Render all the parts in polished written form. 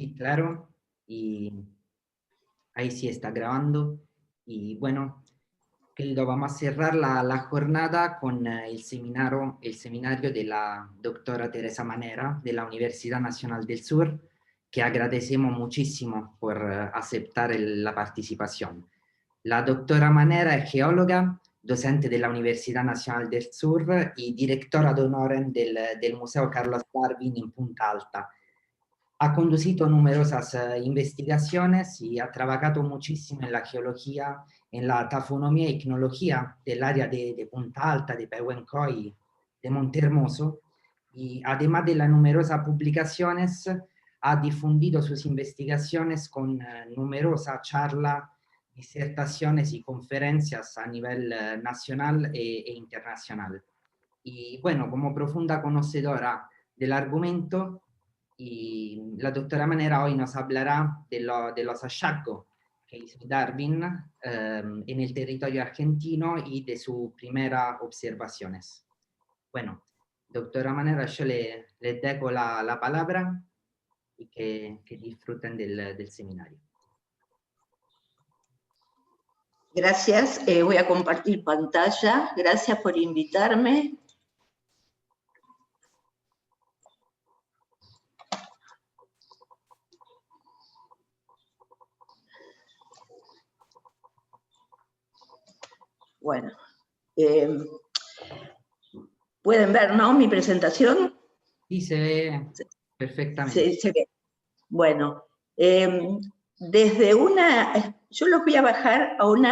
Sí, claro, y ahí sí está grabando. Y bueno, querido, vamos a cerrar la jornada con el seminario de la doctora Teresa Manera de la Universidad Nacional del Sur, que agradecemos muchísimo por aceptar la participación. La doctora Manera es geóloga, docente de la Universidad Nacional del Sur y directora de honor del Museo Carlos Darwin en Punta Alta. Ha conducido numerosas investigaciones y ha trabajado muchísimo en la geología, en la tafonomía y tecnología del área de Punta Alta, de Pehuencoy, de Montehermoso, y además de las numerosas publicaciones, ha difundido sus investigaciones con numerosas charlas, disertaciones y conferencias a nivel nacional e internacional. Y bueno, como profunda conocedora del argumento, y la doctora Manera hoy nos hablará de los hallazgos que hizo Darwin en el territorio argentino y de sus primeras observaciones. Bueno, doctora Manera, yo le dejo la palabra y que disfruten del seminario. Gracias, voy a compartir pantalla. Gracias por invitarme. Bueno, ¿pueden ver, no, mi presentación? Sí, se ve perfectamente. Se ve. Bueno, yo los voy a bajar a un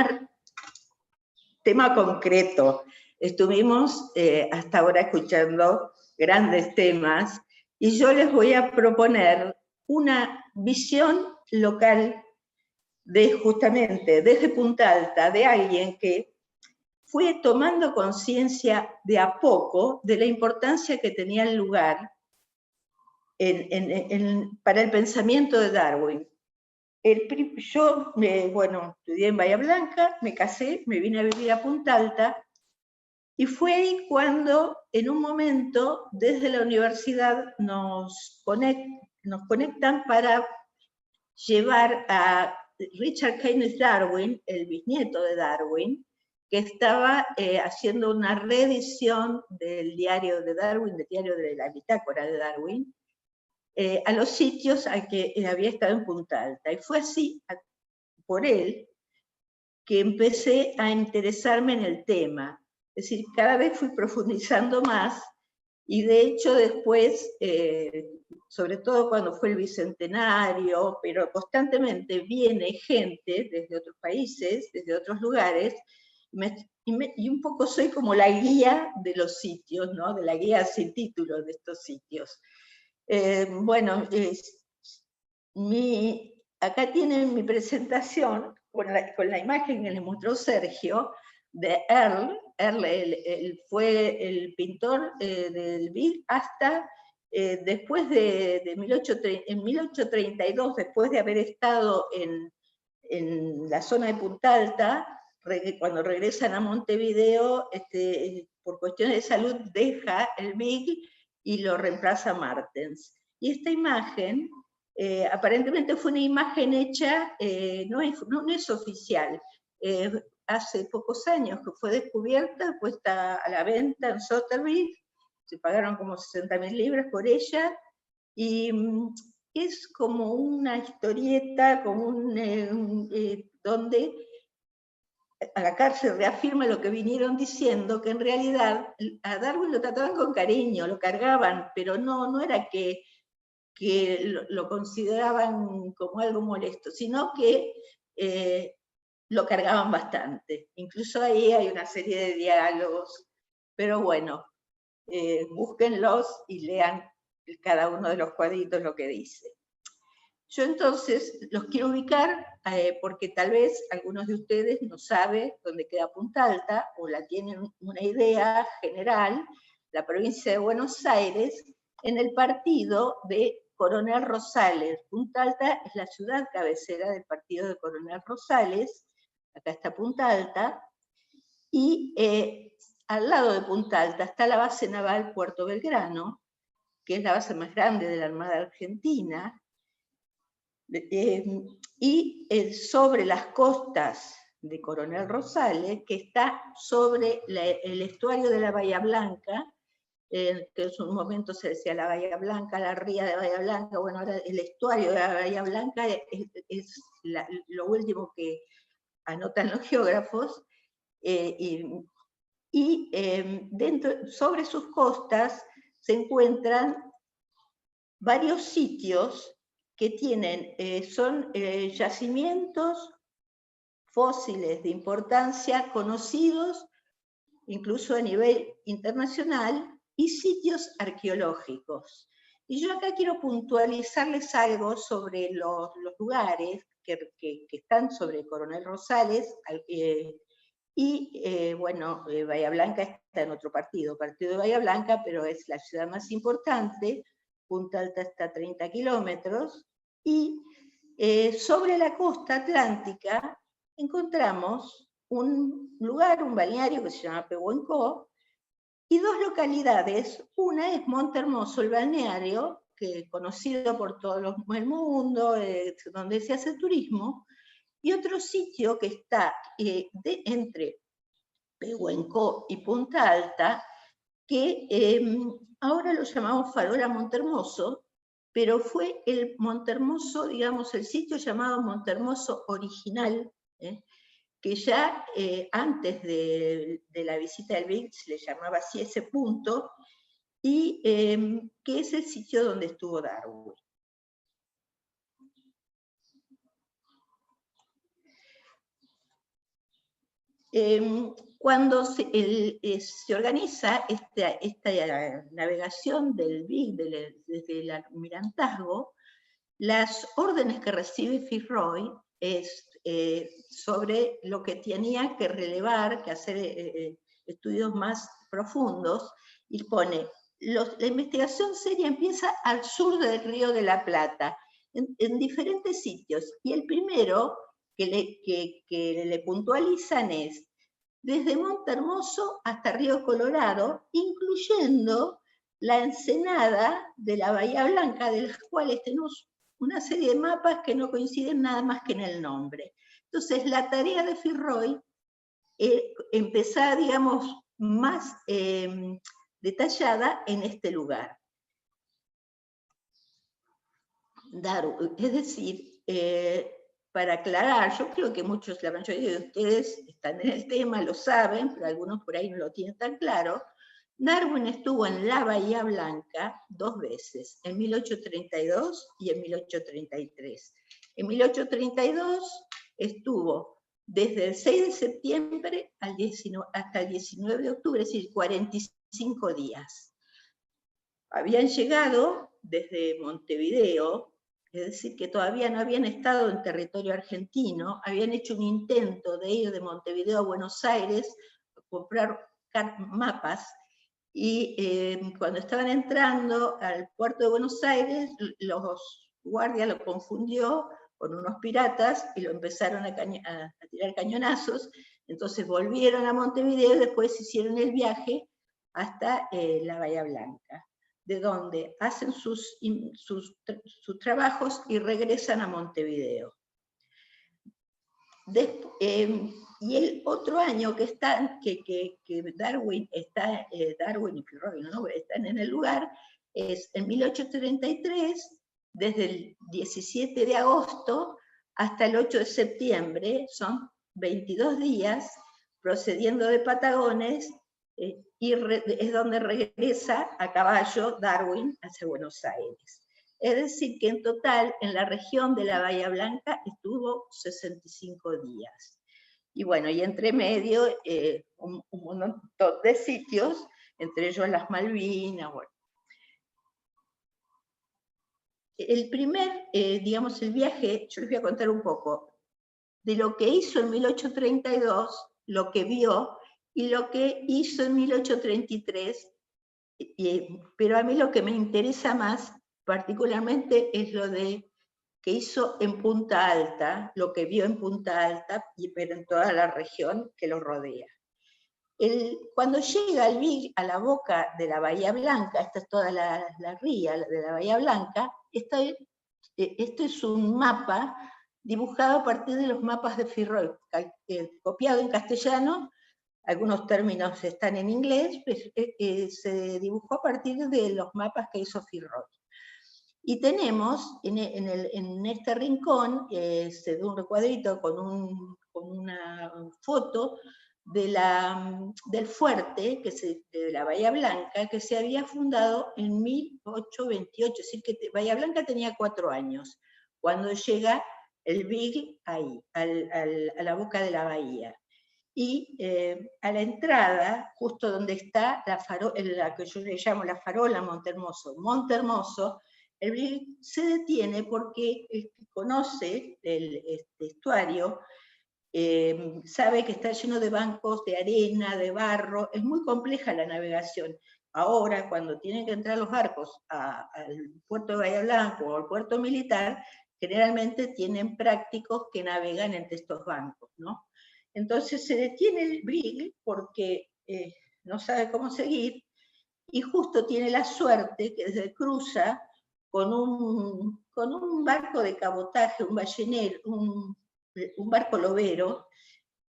tema concreto. Estuvimos hasta ahora escuchando grandes temas y yo les voy a proponer una visión local justamente desde Punta Alta, de alguien que fue tomando conciencia de a poco de la importancia que tenía el lugar para el pensamiento de Darwin. Yo, estudié en Bahía Blanca, me casé, me vine a vivir a Punta Alta, y fue ahí cuando, en un momento, desde la universidad nos conectan para llevar a Richard Keynes Darwin, el bisnieto de Darwin, que estaba haciendo una reedición del diario de Darwin, del diario de la bitácora de Darwin, a los sitios a que había estado en Punta Alta. Y fue así, por él, que empecé a interesarme en el tema. Es decir, cada vez fui profundizando más, y de hecho después, sobre todo cuando fue el Bicentenario, pero constantemente viene gente desde otros países, desde otros lugares, y un poco soy como la guía de los sitios, ¿no? De la guía sin título de estos sitios. Acá tienen mi presentación con la imagen que les mostró Sergio de Earl. Earl fue el pintor del Big hasta después en 1832, después de haber estado en la zona de Punta Alta, cuando regresan a Montevideo, por cuestiones de salud deja el Big y lo reemplaza Martens. Y esta imagen, aparentemente fue una imagen hecha, no es oficial, hace pocos años que fue descubierta, puesta a la venta en Sotheby's, se pagaron como 60.000 libras por ella, y es como una historieta, como donde a la cárcel reafirma lo que vinieron diciendo, que en realidad a Darwin lo trataban con cariño, lo cargaban, pero no era que lo consideraban como algo molesto, sino que lo cargaban bastante. Incluso ahí hay una serie de diálogos, pero bueno, búsquenlos y lean cada uno de los cuadritos lo que dice. Yo entonces los quiero ubicar porque tal vez algunos de ustedes no saben dónde queda Punta Alta o la tienen una idea general, la provincia de Buenos Aires, en el partido de Coronel Rosales. Punta Alta es la ciudad cabecera del partido de Coronel Rosales, acá está Punta Alta, y al lado de Punta Alta está la base naval Puerto Belgrano, que es la base más grande de la Armada Argentina, Sobre las costas de Coronel Rosales, que está sobre el estuario de la Bahía Blanca, que en un momento se decía la Bahía Blanca, la ría de Bahía Blanca, bueno, ahora el estuario de la Bahía Blanca es lo último que anotan los geógrafos, sobre sus costas se encuentran varios sitios que tienen, son yacimientos fósiles de importancia conocidos incluso a nivel internacional, y sitios arqueológicos. Y yo acá quiero puntualizarles algo sobre los lugares que están sobre Coronel Rosales, bueno, Bahía Blanca está en otro partido de Bahía Blanca, pero es la ciudad más importante. Punta Alta está a 30 kilómetros, y sobre la costa atlántica encontramos un lugar, un balneario que se llama Pehuenco, y dos localidades. Una es Montehermoso, el balneario, que es conocido por todo el mundo, donde se hace turismo, y otro sitio que está entre Pehuenco y Punta Alta, que ahora lo llamamos Farola Montehermoso, pero fue el Montehermoso, digamos, el sitio llamado Montehermoso original, que ya antes de la visita del Big se le llamaba así ese punto, y que es el sitio donde estuvo Darwin. Cuando se organiza esta navegación del Big desde el almirantazgo, las órdenes que recibe Fitzroy es sobre lo que tenía que relevar, que hacer estudios más profundos, y pone, la investigación seria empieza al sur del Río de la Plata, en diferentes sitios, y el primero que le puntualizan es desde Montehermoso hasta Río Colorado, incluyendo la ensenada de la Bahía Blanca, de las cuales tenemos una serie de mapas que no coinciden nada más que en el nombre. Entonces, la tarea de Fitzroy empezaba, digamos, más detallada en este lugar. Darwin, es decir, para aclarar, yo creo que la mayoría de ustedes están en el tema, lo saben, pero algunos por ahí no lo tienen tan claro. Darwin estuvo en la Bahía Blanca 2 veces, en 1832 y en 1833. En 1832 estuvo desde el 6 de septiembre hasta el 19 de octubre, es decir, 45 días. Habían llegado desde Montevideo, es decir, que todavía no habían estado en territorio argentino, habían hecho un intento de ir de Montevideo a Buenos Aires a comprar mapas, y cuando estaban entrando al puerto de Buenos Aires, los guardias lo confundió con unos piratas y lo empezaron a tirar cañonazos. Entonces volvieron a Montevideo y después hicieron el viaje hasta la Bahía Blanca, de donde hacen sus trabajos y regresan a Montevideo. Y el otro año que Darwin y Fitzroy, ¿no?, están en el lugar, es en 1833, desde el 17 de agosto hasta el 8 de septiembre, son 22 días, procediendo de Patagones, y es donde regresa a caballo Darwin hacia Buenos Aires. Es decir, que en total en la región de la Bahía Blanca estuvo 65 días. Y bueno, y entre medio un montón de sitios, entre ellos las Malvinas. Bueno. El primer, digamos, el viaje, yo les voy a contar un poco de lo que hizo en 1832, lo que vio, y lo que hizo en 1833, pero a mí lo que me interesa más particularmente es lo que hizo en Punta Alta, lo que vio en Punta Alta, pero en toda la región que lo rodea. Cuando llega el Big a la boca de la Bahía Blanca, esta es toda la ría de la Bahía Blanca, está esto es un mapa dibujado a partir de los mapas de Firroy, copiado en castellano, algunos términos están en inglés, se dibujó a partir de los mapas que hizo Firroy. Y tenemos en este rincón de un recuadrito con una foto del fuerte, de la Bahía Blanca, que se había fundado en 1828, es decir, que Bahía Blanca tenía 4 años, cuando llega el Beagle ahí, a la boca de la bahía. Y a la entrada, justo donde está la que yo le llamo la farola Montehermoso, el Beagle se detiene porque el que conoce este estuario sabe que está lleno de bancos de arena, de barro, es muy compleja la navegación. Ahora, cuando tienen que entrar los barcos al puerto de Bahía Blanca o al puerto militar, generalmente tienen prácticos que navegan entre estos bancos, ¿no? Entonces se detiene el Beagle porque no sabe cómo seguir, y justo tiene la suerte que se cruza con un barco de cabotaje, un ballenero, un barco lobero,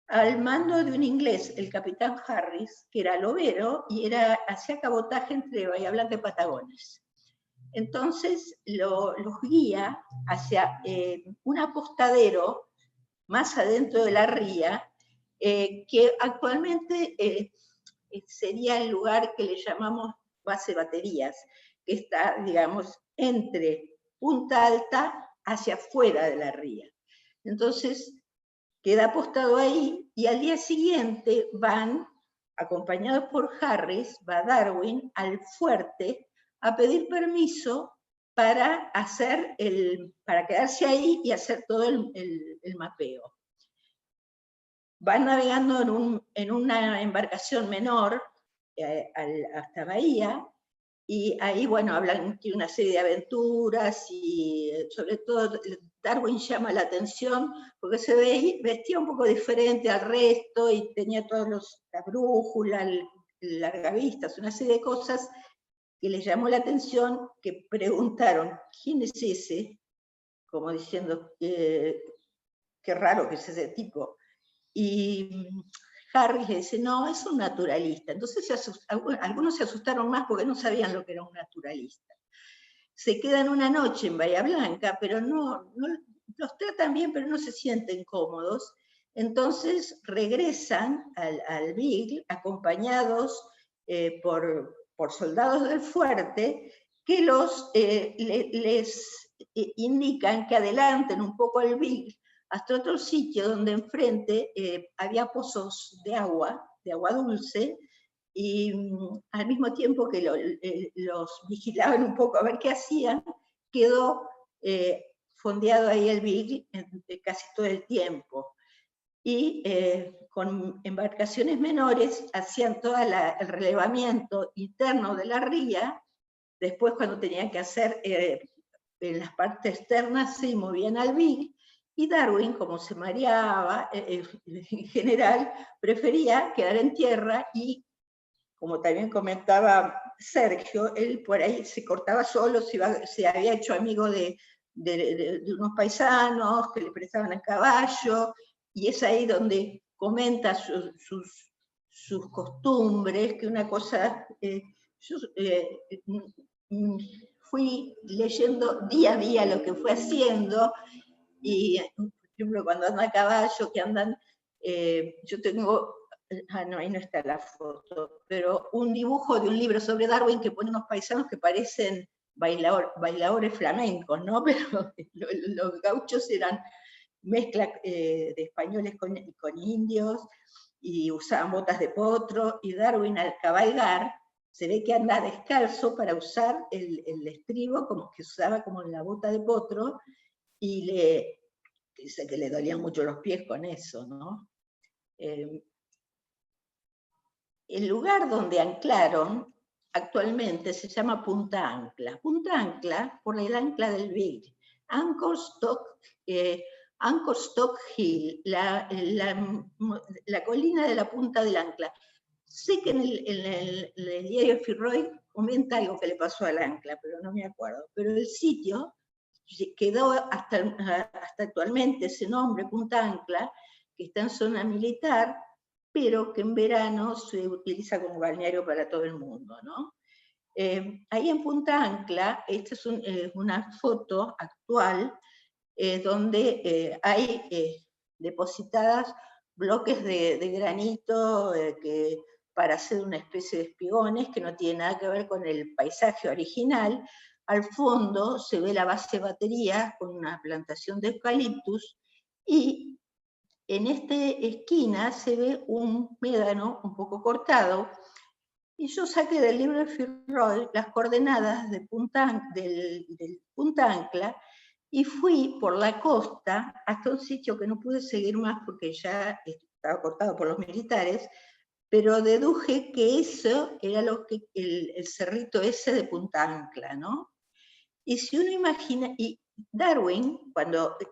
al mando de un inglés, el capitán Harris, que era lobero y hacía cabotaje entre Bahía Blanca y Patagones. Entonces los guía hacia un apostadero más adentro de la ría, que actualmente sería el lugar que le llamamos base baterías, que está, digamos, entre Punta Alta hacia afuera de la ría. Entonces, queda apostado ahí, y al día siguiente van, acompañados por Harris, va Darwin al fuerte a pedir permiso para quedarse ahí y hacer todo el mapeo. Van navegando en una embarcación menor hasta Bahía, y ahí, bueno, hablan de una serie de aventuras, y sobre todo Darwin llama la atención porque vestía un poco diferente al resto, y tenía la brújula, el largavistas, una serie de cosas que les llamó la atención, que preguntaron, ¿quién es ese? Como diciendo, qué raro que es ese tipo. Y Harris dice, no, es un naturalista. Entonces algunos se asustaron más porque no sabían lo que era un naturalista. Se quedan una noche en Bahía Blanca, pero no los tratan bien, pero no se sienten cómodos. Entonces regresan al Beagle, acompañados por soldados del fuerte, que les indican que adelanten un poco al Beagle hasta otro sitio donde enfrente había pozos de agua dulce, y al mismo tiempo que los vigilaban un poco a ver qué hacían, quedó fondeado ahí el Beagle casi todo el tiempo. Y con embarcaciones menores hacían todo el relevamiento interno de la ría. Después, cuando tenían que hacer en las partes externas, se movían al Beagle. Y Darwin, como se mareaba, en general, prefería quedar en tierra, y, como también comentaba Sergio, él por ahí se cortaba solo, se había hecho amigo de unos paisanos que le prestaban el caballo, y es ahí donde comenta sus costumbres, que una cosa... fui leyendo día a día lo que fue haciendo, y por ejemplo cuando andan a caballo, que andan, yo tengo, no, ahí no está la foto, pero un dibujo de un libro sobre Darwin que pone unos paisanos que parecen bailadores flamencos, ¿no? Pero los gauchos eran mezcla de españoles con indios, y usaban botas de potro, y Darwin al cabalgar se ve que anda descalzo para usar el estribo, como que usaba como la bota de potro, y dice que le dolían mucho los pies con eso, ¿no? El lugar donde anclaron actualmente se llama Punta Ancla. Punta Ancla por el ancla del Beagle. Anchorstock Hill, la colina de la punta del ancla. Sé que en el diario Firroy comenta algo que le pasó al ancla, pero no me acuerdo. Pero el sitio quedó hasta actualmente ese nombre, Punta Ancla, que está en zona militar, pero que en verano se utiliza como balneario para todo el mundo, ¿no? Ahí en Punta Ancla, esta es una foto actual donde hay depositadas bloques de granito para hacer una especie de espigones que no tiene nada que ver con el paisaje original. Al fondo se ve la base de batería con una plantación de eucaliptus y en esta esquina se ve un médano un poco cortado. Y yo saqué del libro de Firroy las coordenadas del Punta Ancla y fui por la costa hasta un sitio que no pude seguir más porque ya estaba cortado por los militares, pero deduje que eso era el cerrito ese de Punta Ancla, ¿no? Y si uno imagina, y Darwin,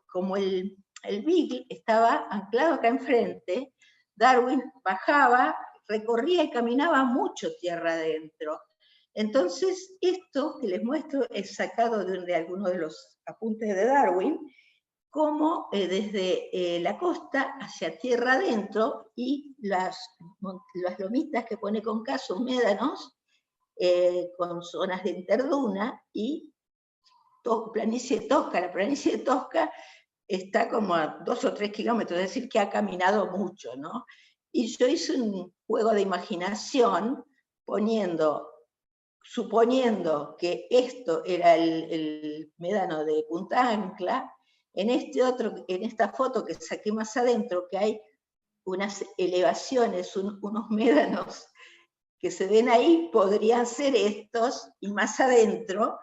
como el Beagle estaba anclado acá enfrente, Darwin bajaba, recorría y caminaba mucho tierra adentro. Entonces, esto que les muestro es sacado de alguno de los apuntes de Darwin, como desde la costa hacia tierra adentro y las lomitas que pone con K son médanos, con zonas de interduna y planicie Tosca. La planicie de Tosca está como a 2 o 3 kilómetros, es decir, que ha caminado mucho, ¿no? Y yo hice un juego de imaginación suponiendo que esto era el médano de Punta Ancla, en esta foto que saqué más adentro, que hay unas elevaciones, unos médanos que se ven ahí, podrían ser estos, y más adentro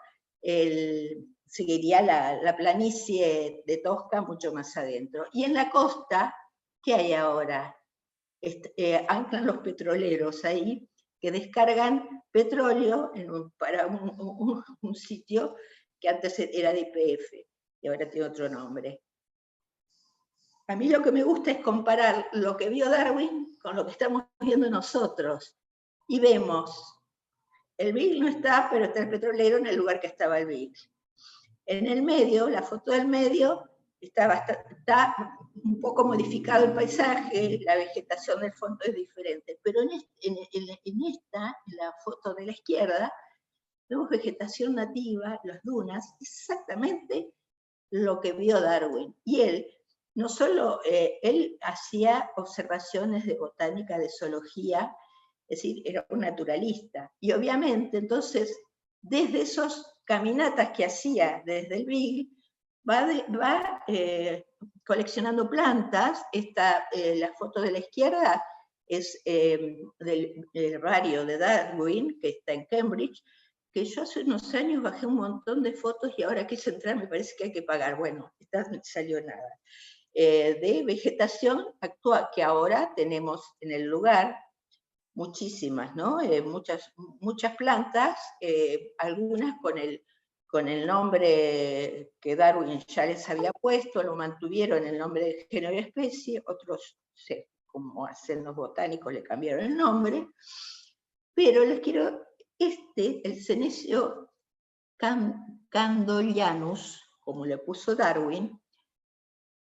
seguiría la planicie de Tosca mucho más adentro. Y en la costa, ¿qué hay ahora? Anclan los petroleros ahí, que descargan petróleo para un sitio que antes era de YPF y ahora tiene otro nombre. A mí lo que me gusta es comparar lo que vio Darwin con lo que estamos viendo nosotros. Y vemos, el Beagle no está, pero está el petrolero en el lugar que estaba el Beagle. En el medio, la foto del medio, está un poco modificado el paisaje, la vegetación del fondo es diferente, pero en la foto de la izquierda, vemos vegetación nativa, las dunas, exactamente lo que vio Darwin. Y él, no solo, él hacía observaciones de botánica, de zoología, es decir, era un naturalista. Y obviamente, entonces, desde esas caminatas que hacía desde el Beagle, va coleccionando plantas. La foto de la izquierda es del herbario de Darwin, que está en Cambridge, que yo hace unos años bajé un montón de fotos y ahora quise entrar, me parece que hay que pagar. Bueno, esta no salió nada. De vegetación actual, que ahora tenemos en el lugar, muchísimas, ¿no? Muchas plantas, algunas con el nombre que Darwin ya les había puesto, lo mantuvieron el nombre de género y especie, otros, como hacen los botánicos, le cambiaron el nombre, pero les quiero, el senecio candolianus, como le puso Darwin,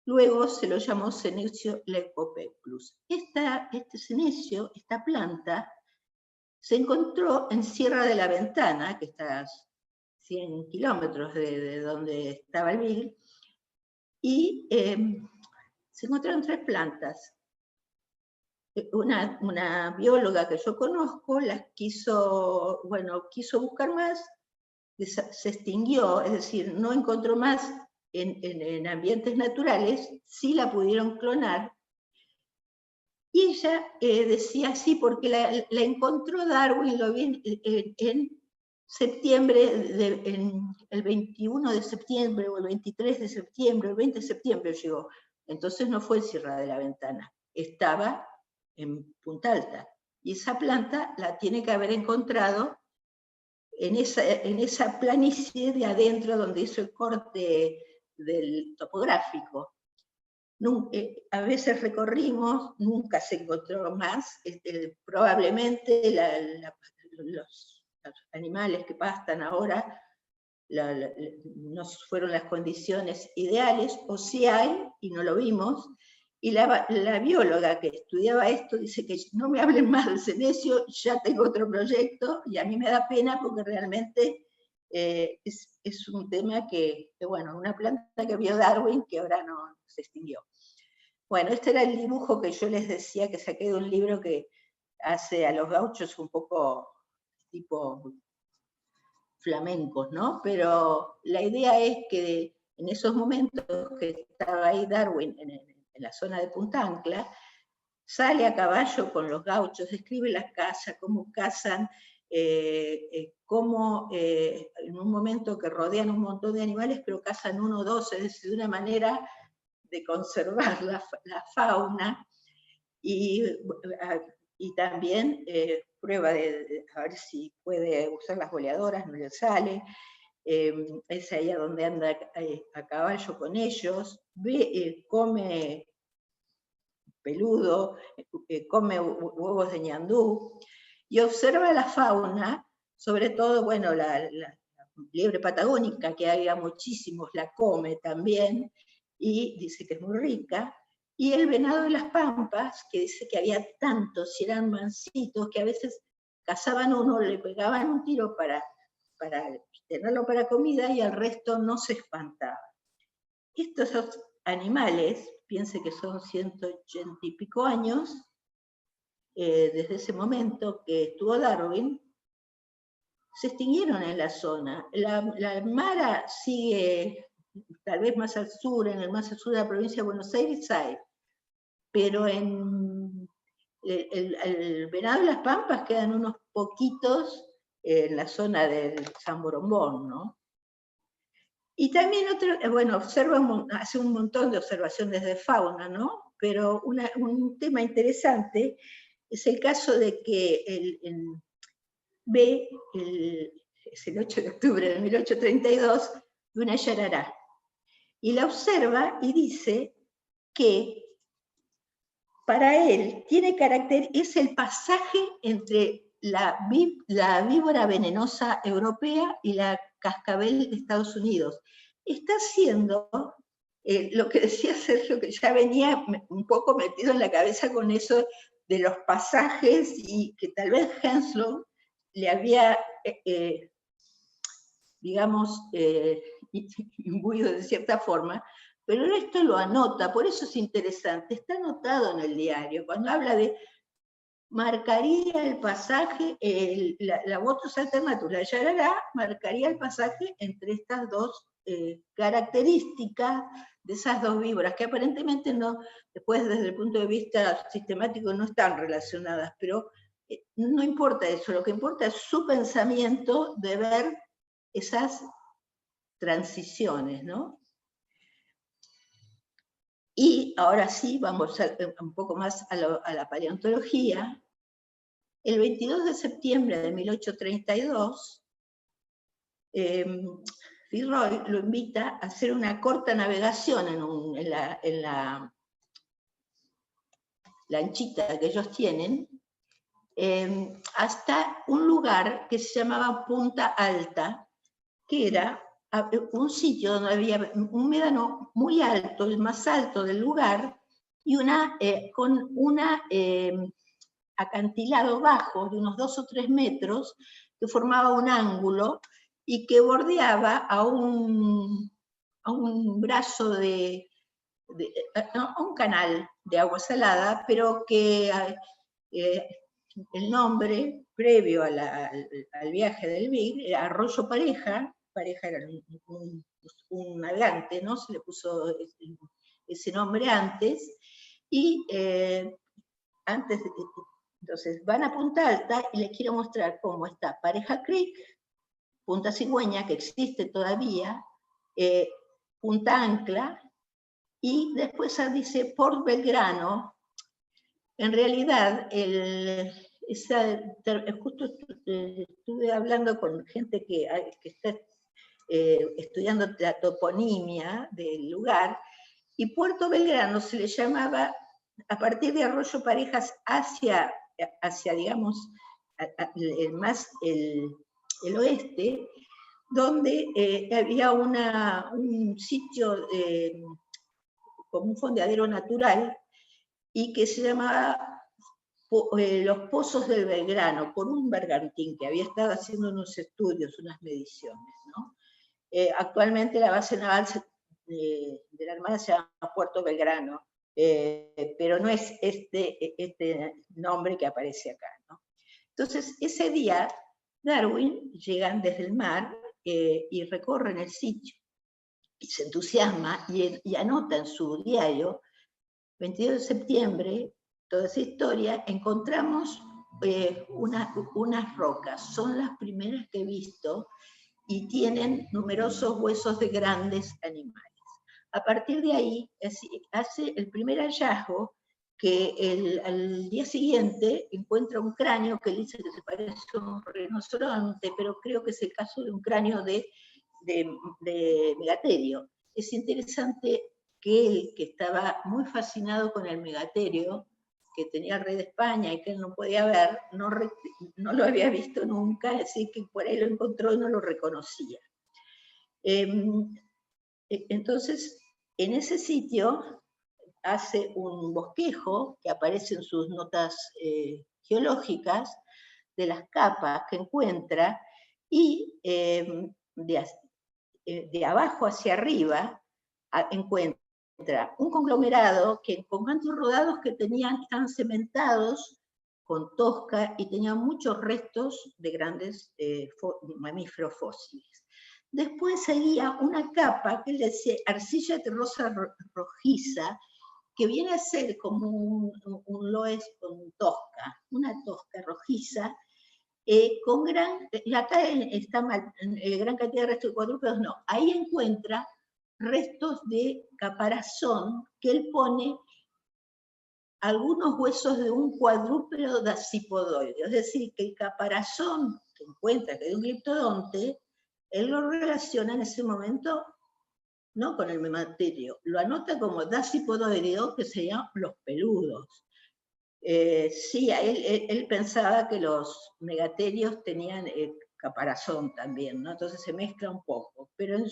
luego se lo llamó Senecio leucopeplus. Este senecio, esta planta, se encontró en Sierra de la Ventana, que está a 100 kilómetros de donde estaba el Beagle, y se encontraron 3 plantas. Una bióloga que yo conozco quiso buscar más, se extinguió, es decir, no encontró más en ambientes naturales, sí la pudieron clonar, y ella decía sí, porque la encontró Darwin, lo vi en septiembre, el 21 de septiembre, o el 23 de septiembre, el 20 de septiembre llegó. Entonces no fue en Sierra de la Ventana, estaba en Punta Alta. Y esa planta la tiene que haber encontrado en esa planicie de adentro donde hizo el corte del topográfico. A veces recorrimos, nunca se encontró más, probablemente los animales que pastan ahora no fueron las condiciones ideales, o sí hay, y no lo vimos, y la bióloga que estudiaba esto dice que no me hablen más del senecio, ya tengo otro proyecto, y a mí me da pena porque realmente es un tema bueno, una planta que vio Darwin que ahora no se extinguió. Bueno, este era el dibujo que yo les decía que saqué de un libro que hace a los gauchos un poco tipo flamencos, ¿no? Pero la idea es que en esos momentos que estaba ahí Darwin en la zona de Punta Ancla, sale a caballo con los gauchos, describe las casas, cómo cazan, cómo en un momento que rodean un montón de animales, pero cazan uno o dos, es decir, de una manera de conservar la fauna, y también prueba de a ver si puede usar las boleadoras, no le sale, es ahí a donde anda a caballo con ellos, come peludo, come huevos de ñandú, y observa la fauna, sobre todo, bueno, la liebre patagónica, que había muchísimos, la come también, y dice que es muy rica, y el venado de las pampas, que dice que había tantos, y eran mansitos, que a veces cazaban uno, le pegaban un tiro para tenerlo para comida, y al resto no se espantaba. Estos animales, piense que son 180 y pico años, desde ese momento que estuvo Darwin, se extinguieron en la zona. La Mara sigue tal vez más al sur, en el más al sur de la provincia de Buenos Aires hay, pero en el venado de las Pampas quedan unos poquitos en la zona del San Borombón, ¿no? Y también bueno, hace un montón de observaciones de fauna, ¿no? Pero un tema interesante es el caso de que es el 8 de octubre de 1832, de una yarará. Y la observa y dice que para él tiene carácter, es el pasaje entre la víbora venenosa europea y la cascabel de Estados Unidos. Está haciendo lo que decía Sergio, que ya venía un poco metido en la cabeza con eso de los pasajes, y que tal vez Henslow le había, digamos, imbuido de cierta forma, pero esto lo anota, por eso es interesante, está anotado en el diario, cuando habla de marcaría el pasaje, la Botrus alternatus, la yarará, marcaría el pasaje entre estas dos características de esas dos víboras, que aparentemente no, después desde el punto de vista sistemático no están relacionadas, pero no importa eso, lo que importa es su pensamiento de ver esas transiciones, ¿no? Y ahora sí, vamos un poco más a la paleontología. El 22 de septiembre de 1832, Fitzroy lo invita a hacer una corta navegación en la lanchita que ellos tienen, hasta un lugar que se llamaba Punta Alta, que era un sitio donde había un médano muy alto, el más alto del lugar, y con un acantilado bajo de unos 2 o 3 metros que formaba un ángulo y que bordeaba a un brazo a un canal de agua salada, pero que el nombre previo al viaje del Big era Arroyo Pareja era un navegante, ¿no? Se le puso ese nombre antes, y entonces van a Punta Alta, y les quiero mostrar cómo está Pareja Creek, Punta Cigüeña, que existe todavía, Punta Ancla, y después dice Port Belgrano. En realidad, justo estuve hablando con gente que está estudiando la toponimia del lugar, y Puerto Belgrano se le llamaba, a partir de Arroyo Parejas hacia digamos, más el oeste, donde había un sitio como un fondeadero natural y que se llamaba Los Pozos del Belgrano, por un bergantín que había estado haciendo unos estudios, unas mediciones, ¿no? Actualmente la base naval de la Armada se llama Puerto Belgrano, pero no es este nombre que aparece acá, ¿no? Entonces, ese día, Darwin llegan desde el mar y recorren el sitio, y se entusiasma y anota en su diario, 22 de septiembre, toda esa historia, encontramos unas rocas, son las primeras que he visto, y tienen numerosos huesos de grandes animales. A partir de ahí, hace el primer hallazgo que al día siguiente encuentra un cráneo que dice que se parece a un rinoceronte, pero creo que es el caso de un cráneo de megaterio. Es interesante que él, que estaba muy fascinado con el megaterio, que tenía el rey de España y que él no podía ver, no lo había visto nunca, así que por ahí lo encontró y no lo reconocía. Entonces, en ese sitio hace un bosquejo que aparece en sus notas geológicas de las capas que encuentra, y de abajo hacia arriba encuentra un conglomerado con cantos rodados que estaban cementados con tosca y tenían muchos restos de grandes mamíferos fósiles. Después seguía una capa que le decía arcilla terrosa rojiza, que viene a ser como un loess con tosca, una tosca rojiza, con gran, acá está mal, gran cantidad de restos de cuadrúpedos, no, ahí encuentra restos de caparazón que él pone algunos huesos de un cuadrúpedo dacipodoide, es decir, que el caparazón que encuentra que es un gliptodonte, él lo relaciona en ese momento no con el megaterio, lo anota como dacipodoideo, que serían los peludos. Sí, él pensaba que los megaterios tenían caparazón también, ¿no? Entonces se mezcla un poco, pero en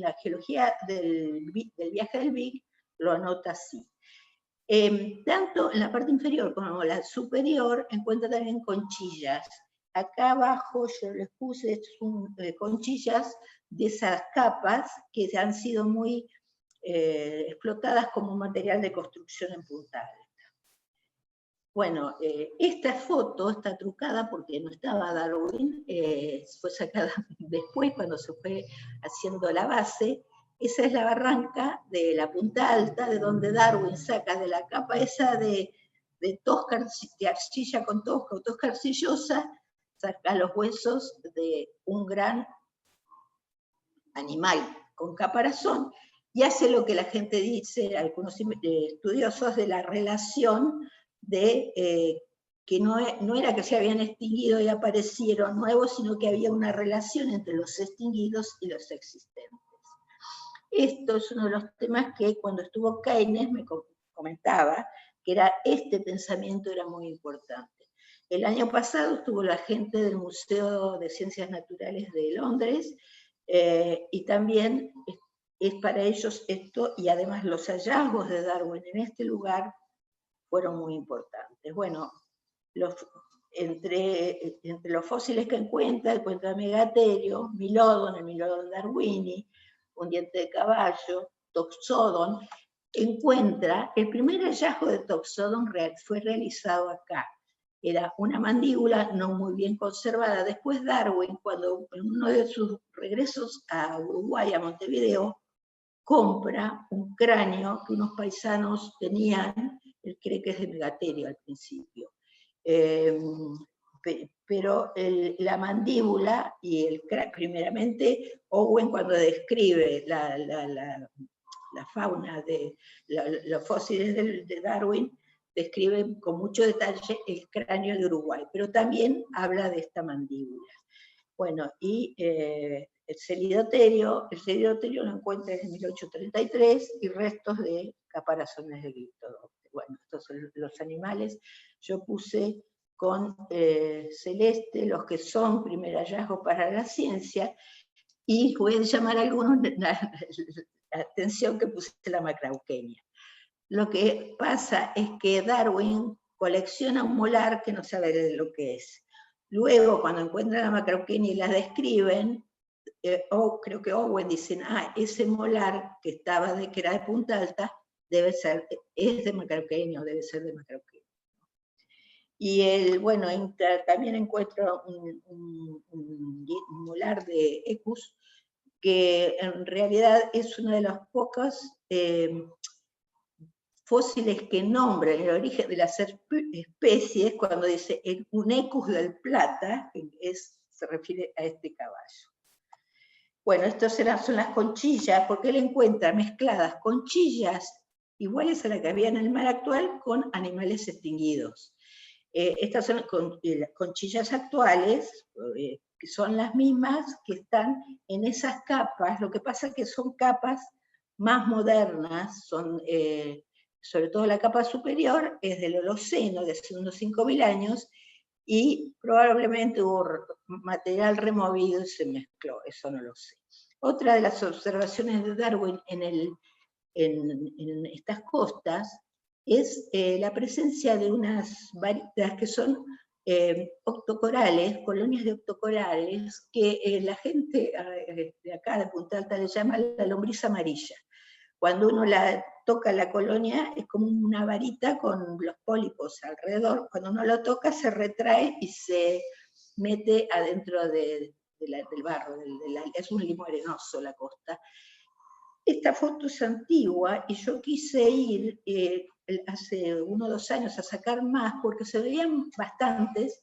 la geología del viaje del Big lo anota así. Tanto en la parte inferior como la superior encuentra también conchillas. Acá abajo yo les puse conchillas de esas capas que han sido muy explotadas como material de construcción en Punta Alta. Bueno, esta foto está trucada porque no estaba Darwin, fue sacada después cuando se fue haciendo la base. Esa es la barranca de la Punta Alta, de donde Darwin saca de la capa esa de tosca, de arcilla con tosca o tosca arcillosa, saca los huesos de un gran animal con caparazón y hace lo que la gente dice, algunos estudiosos, de la relación de que no era que se habían extinguido y aparecieron nuevos, sino que había una relación entre los extinguidos y los existentes. Esto es uno de los temas que cuando estuvo Keynes me comentaba, que era este pensamiento era muy importante. El año pasado estuvo la gente del Museo de Ciencias Naturales de Londres, y también es para ellos esto, y además los hallazgos de Darwin en este lugar fueron muy importantes. Bueno, entre los fósiles que encuentra megaterio, Milodon, el Milodon darwini, un diente de caballo, Toxodon, encuentra, el primer hallazgo de Toxodon fue realizado acá. Era una mandíbula no muy bien conservada. Después Darwin, cuando en uno de sus regresos a Uruguay, a Montevideo, compra un cráneo que unos paisanos tenían, él cree que es de megaterio al principio. Pero la mandíbula y el cráneo, primeramente, Owen cuando describe la fauna de los fósiles de Darwin, describe con mucho detalle el cráneo de Uruguay, pero también habla de esta mandíbula. Bueno, y el celidoterio lo encuentra en 1833 y restos de caparazones de gliptodonte. Bueno, estos son los animales. Yo puse con celeste los que son primer hallazgo para la ciencia, y pueden llamar a algunos la atención que puse la macrauquenia. Lo que pasa es que Darwin colecciona un molar que no sabe de lo que es. Luego, cuando encuentran la macrauquenia y la describen, creo que Owen dicen, ese molar que era de punta alta, es de macrauquenia, o debe ser de macrauquenia. Y bueno, también encuentro un molar de Ecus, que en realidad es una de las pocas fósiles que nombran el origen de las especies cuando dice un Ecus del Plata, se refiere a este caballo. Bueno, estas son las conchillas, porque él encuentra mezcladas conchillas iguales a las que había en el mar actual con animales extinguidos. Estas son las conchillas actuales, que son las mismas que están en esas capas. Lo que pasa es que son capas más modernas, sobre todo la capa superior es del Holoceno, de hace unos 5.000 años, y probablemente hubo material removido y se mezcló, eso no lo sé. Otra de las observaciones de Darwin en estas costas es la presencia de unas varitas que son octocorales, colonias de octocorales, que la gente de acá de Punta Alta le llama la lombriz amarilla. Cuando uno toca la colonia es como una varita con los pólipos alrededor. Cuando uno lo toca se retrae y se mete adentro del barro. Es un limo arenoso la costa. Esta foto es antigua y yo quise ir hace 1 o 2 años a sacar más porque se veían bastantes,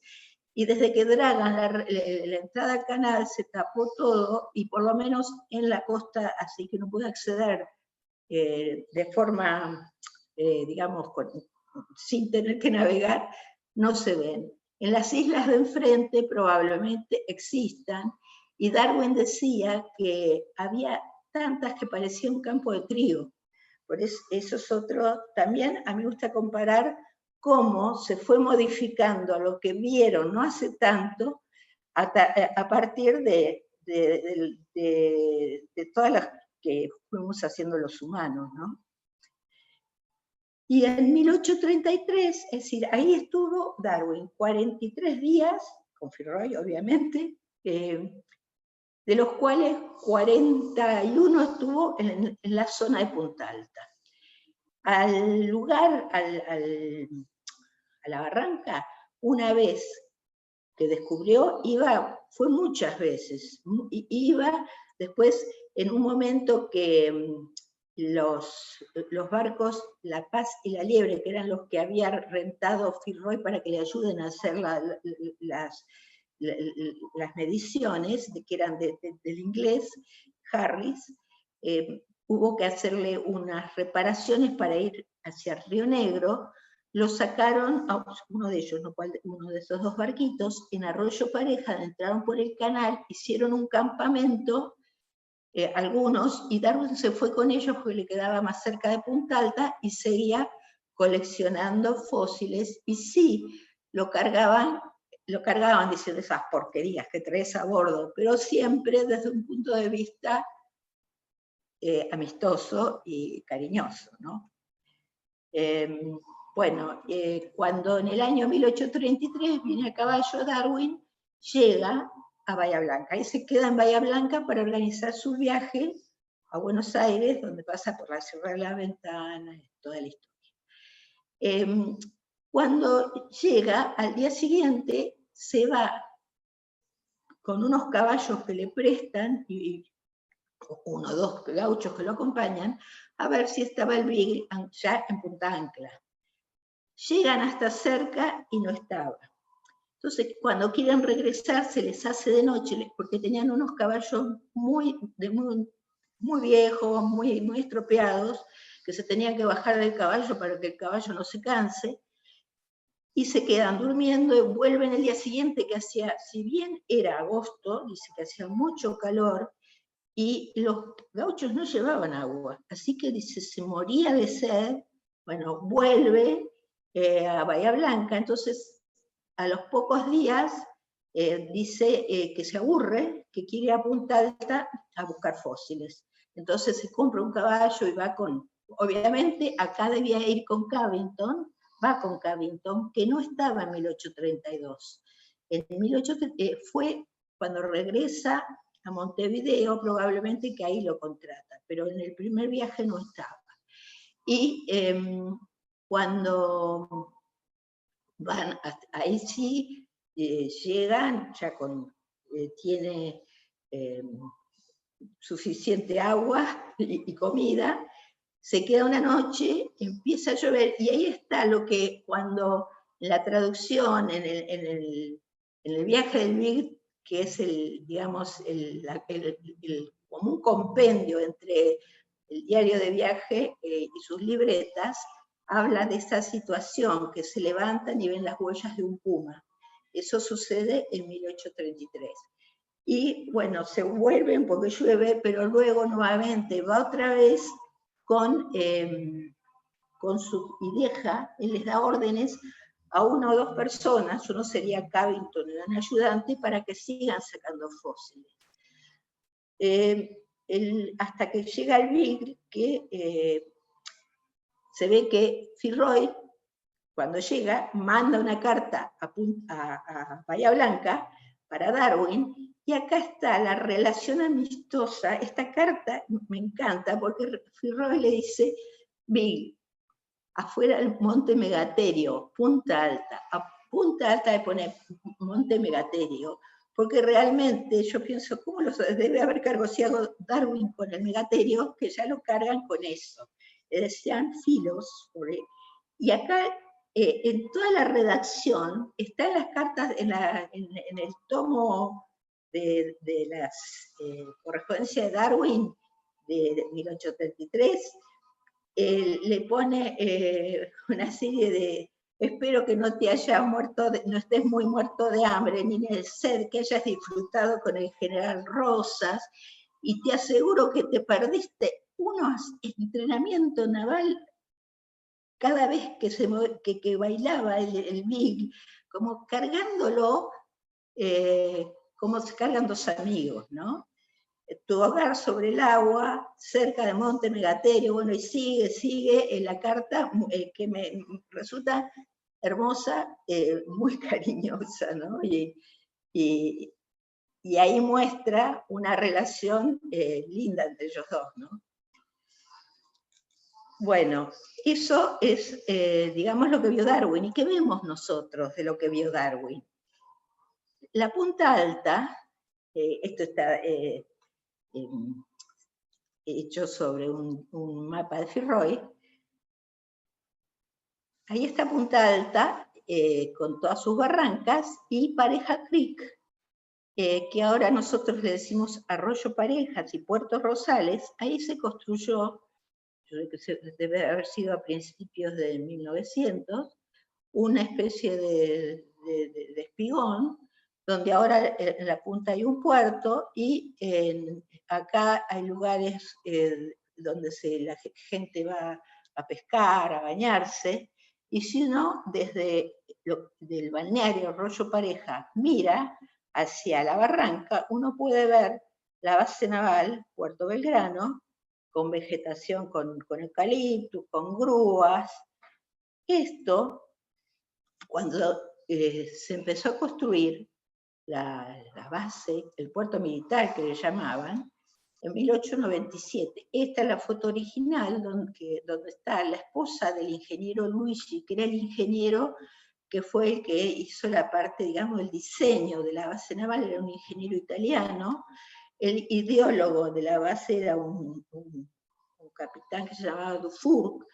y desde que dragan la entrada al canal se tapó todo, y por lo menos en la costa, así que no pude acceder de forma, digamos, sin tener que navegar, no se ven. En las islas de enfrente probablemente existan, y Darwin decía que había tantas que parecía un campo de trigo. Por eso es otro, también a mí me gusta comparar cómo se fue modificando lo que vieron no hace tanto a partir de todas las que fuimos haciendo los humanos, ¿no? Y en 1833, es decir, ahí estuvo Darwin 43 días, con Fitzroy obviamente, de los cuales 41 estuvo en la zona de Punta Alta. Al lugar, a la barranca, una vez que descubrió, fue muchas veces, iba después en un momento que los barcos La Paz y La Liebre, que eran los que había rentado Fitzroy para que le ayuden a hacer las mediciones, que eran del inglés, Harris, hubo que hacerle unas reparaciones para ir hacia Río Negro. Lo sacaron, uno de ellos, uno de esos 2 barquitos, en Arroyo Pareja, entraron por el canal, hicieron un campamento, algunos, y Darwin se fue con ellos porque le quedaba más cerca de Punta Alta y seguía coleccionando fósiles, y sí, lo cargaban diciendo esas porquerías que traes a bordo, pero siempre desde un punto de vista amistoso y cariñoso, ¿no? Bueno, cuando en el año 1833 viene a caballo Darwin, llega a Bahía Blanca, y se queda en Bahía Blanca para organizar su viaje a Buenos Aires, donde pasa por la Sierra de la Ventana, toda la historia. Cuando llega, al día siguiente, se va con unos caballos que le prestan, y 1 o 2 gauchos que lo acompañan, a ver si estaba el Beagle ya en Punta Ancla. Llegan hasta cerca y no estaba. Entonces, cuando quieren regresar, se les hace de noche, porque tenían unos caballos muy viejos, muy estropeados, que se tenían que bajar del caballo para que el caballo no se canse, y se quedan durmiendo, y vuelven el día siguiente, que si bien era agosto, dice que hacía mucho calor, y los gauchos no llevaban agua, así que dice, se moría de sed. Bueno, vuelve a Bahía Blanca, entonces a los pocos días dice que se aburre que quiere ir a Punta Alta a buscar fósiles. Entonces se compra un caballo y va con, obviamente acá debía ir con Cavington, va con Cavington, que no estaba en 1832. En 1832 fue cuando regresa a Montevideo, probablemente que ahí lo contrata, pero en el primer viaje no estaba. Y cuando van, ahí sí llegan, ya con, tiene suficiente agua y comida, se queda una noche, empieza a llover, y ahí está lo que cuando la traducción en el viaje del Big, que es el, digamos, como un compendio entre el diario de viaje y sus libretas, habla de esa situación, que se levantan y ven las huellas de un puma. Eso sucede en 1833. Y bueno, se vuelven porque llueve, pero luego nuevamente va otra vez con su, y él les da órdenes a una o dos personas, uno sería Cavington, un ayudante, para que sigan sacando fósiles. Hasta que llega el Big, que se ve que Fitzroy, cuando llega, manda una carta a Bahía Blanca para Darwin, y acá está la relación amistosa. Esta carta me encanta porque Fitzroy le dice: Big, afuera del Monte Megaterio, Punta Alta. A Punta Alta le pone Monte Megaterio, porque realmente yo pienso, ¿cómo debe haber cargociado Darwin con el Megaterio? Que ya lo cargan con eso. Le decían filos. Y acá, en toda la redacción, está en las cartas, en el tomo de las correspondencias de Darwin de 1833, le pone una serie de: espero que no te hayas muerto, no estés muy muerto de hambre ni de sed, que hayas disfrutado con el general Rosas, y te aseguro que te perdiste unos entrenamientos naval cada vez que bailaba el Big, como cargándolo, como se cargan dos amigos, ¿no? Tu hogar sobre el agua, cerca de Monte Megaterio, bueno, y sigue en la carta, que me resulta hermosa, muy cariñosa, ¿no? Y ahí muestra una relación linda entre ellos dos, ¿no? Bueno, eso es, digamos, lo que vio Darwin. ¿Y qué vemos nosotros de lo que vio Darwin? La Punta Alta, esto está hecho sobre un mapa de Fitzroy. Ahí está Punta Alta, con todas sus barrancas, y Pareja Creek, que ahora nosotros le decimos Arroyo Parejas y Puerto Rosales. Ahí se construyó, yo creo que debe haber sido a principios de 1900, una especie de espigón, donde ahora en la punta hay un puerto, y acá hay lugares donde la gente va a pescar, a bañarse, y si uno desde del balneario Arroyo Pareja mira hacia la barranca, uno puede ver la base naval Puerto Belgrano, con vegetación, con eucaliptus, con grúas. Esto, cuando se empezó a construir la base, el puerto militar que le llamaban, en 1897. Esta es la foto original donde está la esposa del ingeniero Luigi, que era el ingeniero que fue el que hizo la parte, digamos, el diseño de la base naval, era un ingeniero italiano. El ideólogo de la base era un capitán que se llamaba Dufour,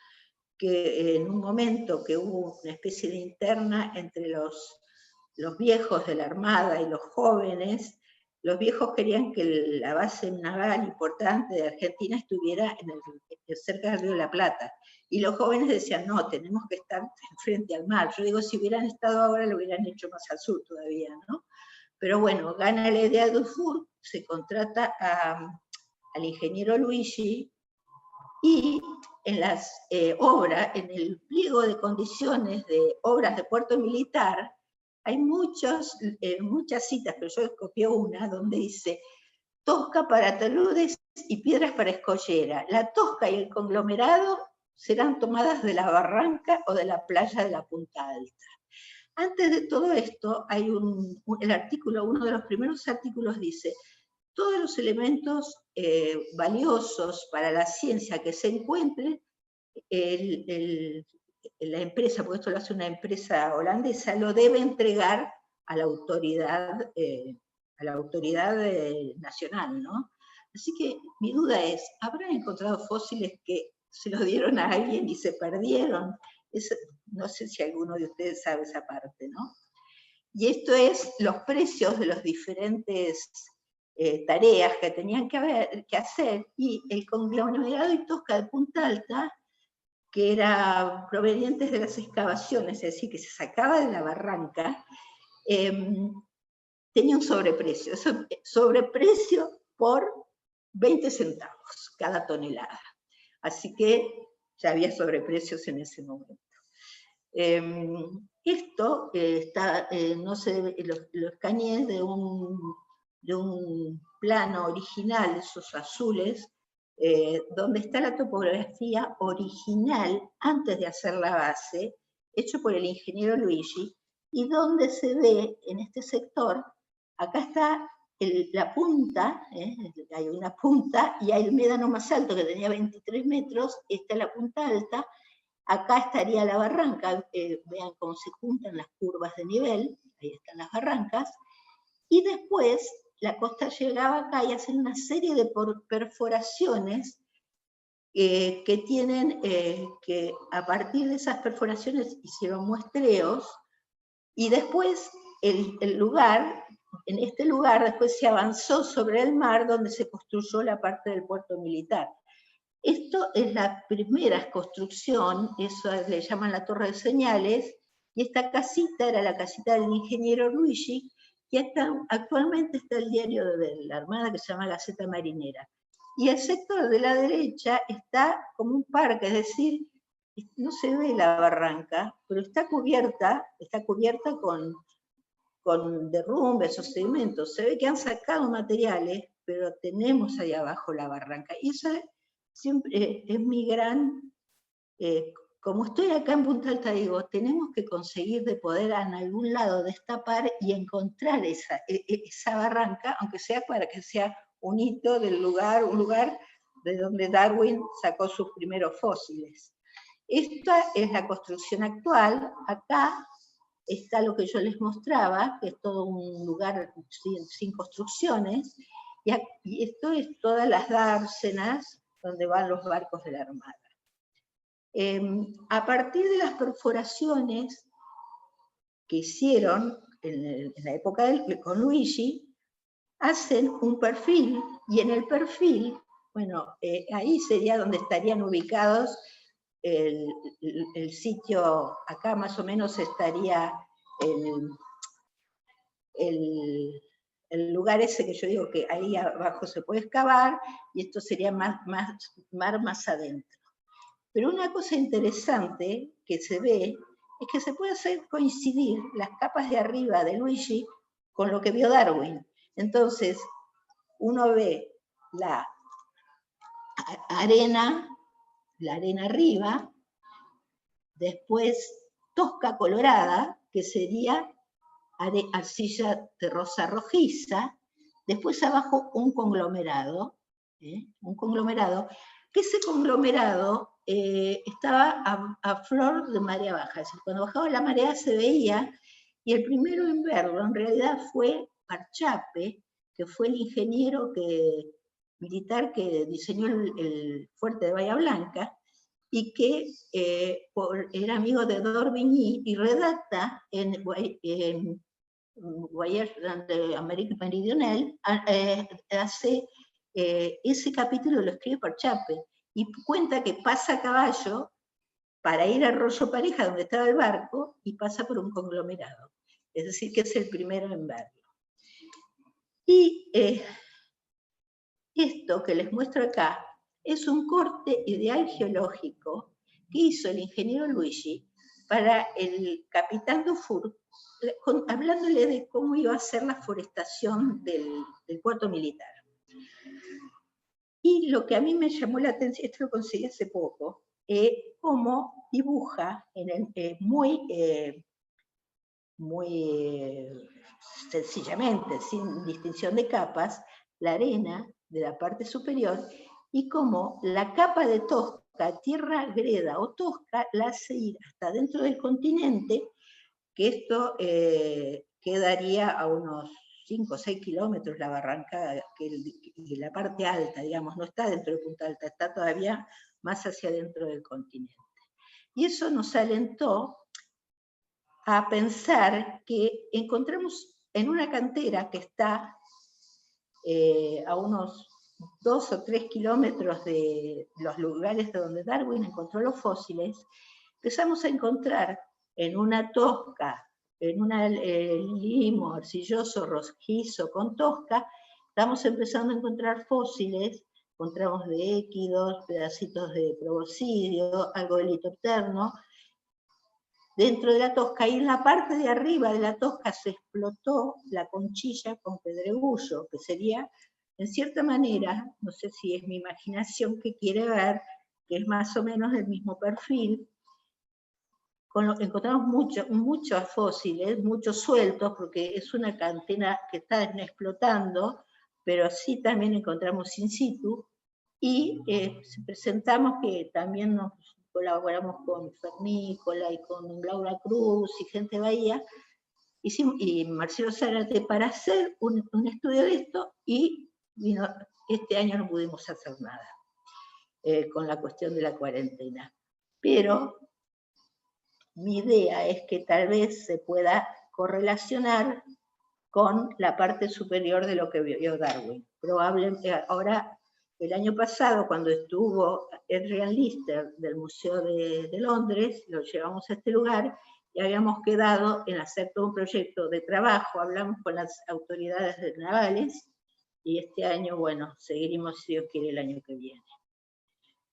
que en un momento que hubo una especie de interna entre los viejos de la Armada y los jóvenes, los viejos querían que la base naval importante de Argentina estuviera cerca del río de la Plata, y los jóvenes decían: no, tenemos que estar frente al mar. Yo digo, si hubieran estado ahora, lo hubieran hecho más al sur todavía, ¿no? Pero bueno, gana la idea de Dufour, se contrata al ingeniero Luigi, y en las obras, en el pliego de condiciones de obras de puerto militar, hay muchas citas, pero yo copié una donde dice, tosca para taludes y piedras para escollera. La tosca y el conglomerado serán tomadas de la barranca o de la playa de la Punta Alta. Antes de todo esto, hay el artículo, uno de los primeros artículos dice, todos los elementos valiosos para la ciencia que se encuentren, la empresa, porque esto lo hace una empresa holandesa, lo debe entregar a la autoridad nacional, ¿no? Así que mi duda es, ¿habrán encontrado fósiles que se los dieron a alguien y se perdieron? No sé si alguno de ustedes sabe esa parte, ¿no? Y esto es los precios de los diferentes tareas que tenían que hacer, y el conglomerado y tosca de Punta Alta, que eran provenientes de las excavaciones, es decir, que se sacaba de la barranca, tenía un sobreprecio, sobreprecio por 20 centavos cada tonelada. Así que ya había sobreprecios en ese momento. Esto está, no sé, lo escaneé de un plano original, esos azules, donde está la topografía original antes de hacer la base, hecho por el ingeniero Luigi, y donde se ve en este sector, acá está la punta, hay una punta, y hay el médano más alto que tenía 23 metros, esta es la punta alta, acá estaría la barranca, vean cómo se juntan las curvas de nivel, ahí están las barrancas, y después la costa llegaba acá y hacen una serie de perforaciones que tienen, que a partir de esas perforaciones hicieron muestreos, y después el lugar, en este lugar después se avanzó sobre el mar donde se construyó la parte del puerto militar. Esto es la primera construcción, eso le llaman la torre de señales, y esta casita era la casita del ingeniero Luigi, y actualmente está el diario de la Armada que se llama Gaceta Marinera. Y el sector de la derecha está como un parque, es decir, no se ve la barranca, pero está cubierta con derrumbes o sedimentos. Se ve que han sacado materiales, pero tenemos ahí abajo la barranca. Y eso siempre es mi gran... como estoy acá en Punta Alta, digo, tenemos que conseguir de poder en algún lado destapar y encontrar esa barranca, aunque sea para que sea un hito del lugar, un lugar de donde Darwin sacó sus primeros fósiles. Esta es la construcción actual. Acá está lo que yo les mostraba, que es todo un lugar sin construcciones, y esto es todas las dársenas donde van los barcos de la Armada. A partir de las perforaciones que hicieron en la época con Luigi, hacen un perfil, y en el perfil, bueno, ahí sería donde estarían ubicados el sitio, acá más o menos estaría el lugar ese que yo digo que ahí abajo se puede excavar, y esto sería mar más adentro. Pero una cosa interesante que se ve es que se puede hacer coincidir las capas de arriba de Luigi con lo que vio Darwin. Entonces, uno ve la arena arriba, después tosca colorada, que sería arcilla de rosa rojiza, después abajo un conglomerado, que ese conglomerado estaba a flor de marea baja, es decir, cuando bajaba la marea se veía, y el primero en verlo en realidad fue Parchappe, que fue el ingeniero militar que diseñó el fuerte de Bahía Blanca, y que era amigo de d'Orbigny, y redacta en de América Meridional, hace ese capítulo, lo escribe Parchappe, y cuenta que pasa a caballo para ir a Arroyo Pareja, donde estaba el barco, y pasa por un conglomerado. Es decir, que es el primero en verlo. Y esto que les muestro acá es un corte ideal geológico que hizo el ingeniero Luigi para el capitán Dufour, hablándole de cómo iba a ser la forestación del puerto militar. Y lo que a mí me llamó la atención, esto lo conseguí hace poco, cómo dibuja muy sencillamente, sin distinción de capas, la arena de la parte superior, y cómo la capa de tosca, tierra greda o tosca, la hace ir hasta dentro del continente, que esto quedaría a unos 5 o 6 kilómetros la barranca, que la parte alta, digamos, no está dentro de Punta Alta, está todavía más hacia dentro del continente. Y eso nos alentó a pensar que encontramos en una cantera que está a unos 2 o 3 kilómetros de los lugares donde Darwin encontró los fósiles, empezamos a encontrar en una tosca, en un limo arcilloso rojizo con tosca, estamos empezando a encontrar fósiles, encontramos de équidos, pedacitos de proboscideo, algo de litopterno, dentro de la tosca, y en la parte de arriba de la tosca se explotó la conchilla con pedregullo, que sería, en cierta manera, no sé si es mi imaginación que quiere ver, que es más o menos del mismo perfil. Encontramos muchos fósiles, muchos sueltos, porque es una cantera que está explotando, pero sí también encontramos in situ, y presentamos que también nos colaboramos con Fernícola y con Laura Cruz y gente de Bahía, y Marcelo Zárate, para hacer un estudio de esto, y este año no pudimos hacer nada con la cuestión de la cuarentena. Pero mi idea es que tal vez se pueda correlacionar con la parte superior de lo que vio Darwin. Probablemente ahora, el año pasado, cuando estuvo Adrian Lister del Museo de Londres, lo llevamos a este lugar y habíamos quedado en hacer todo un proyecto de trabajo, hablamos con las autoridades navales, y este año, bueno, seguiremos, si Dios quiere, el año que viene.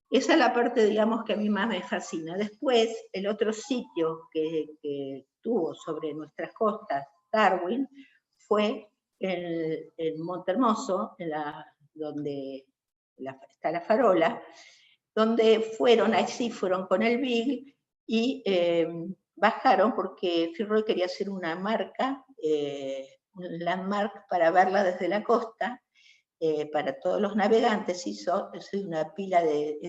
Esa es la parte, digamos, que a mí más me fascina. Después, el otro sitio que tuvo sobre nuestras costas Darwin fue en Montehermoso, donde está la farola, donde ahí sí fueron con el Beagle y bajaron porque Fitzroy quería hacer una marca, un landmark para verla desde la costa, para todos los navegantes. Hizo una pila de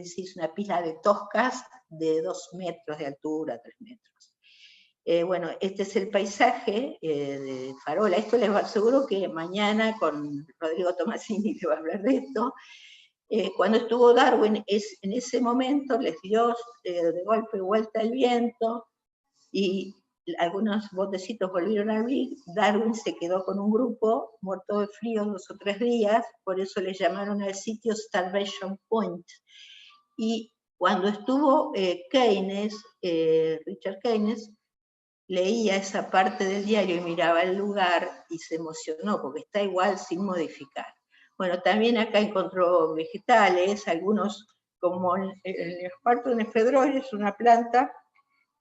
toscas de 2 metros de altura, 3 metros. Bueno, este es el paisaje de farola. Esto les va, seguro que mañana con Rodrigo Tomasini le va a hablar de esto. Cuando estuvo Darwin, en ese momento les dio de golpe vuelta el viento, y algunos botecitos volvieron a abrir. Darwin se quedó con un grupo muerto de frío 2 o 3 días, por eso le llamaron al sitio Starvation Point. Y cuando estuvo Richard Keynes, leía esa parte del diario y miraba el lugar y se emocionó, porque está igual sin modificar. Bueno, también acá encontró vegetales, algunos, como el esparto nefedroide, es una planta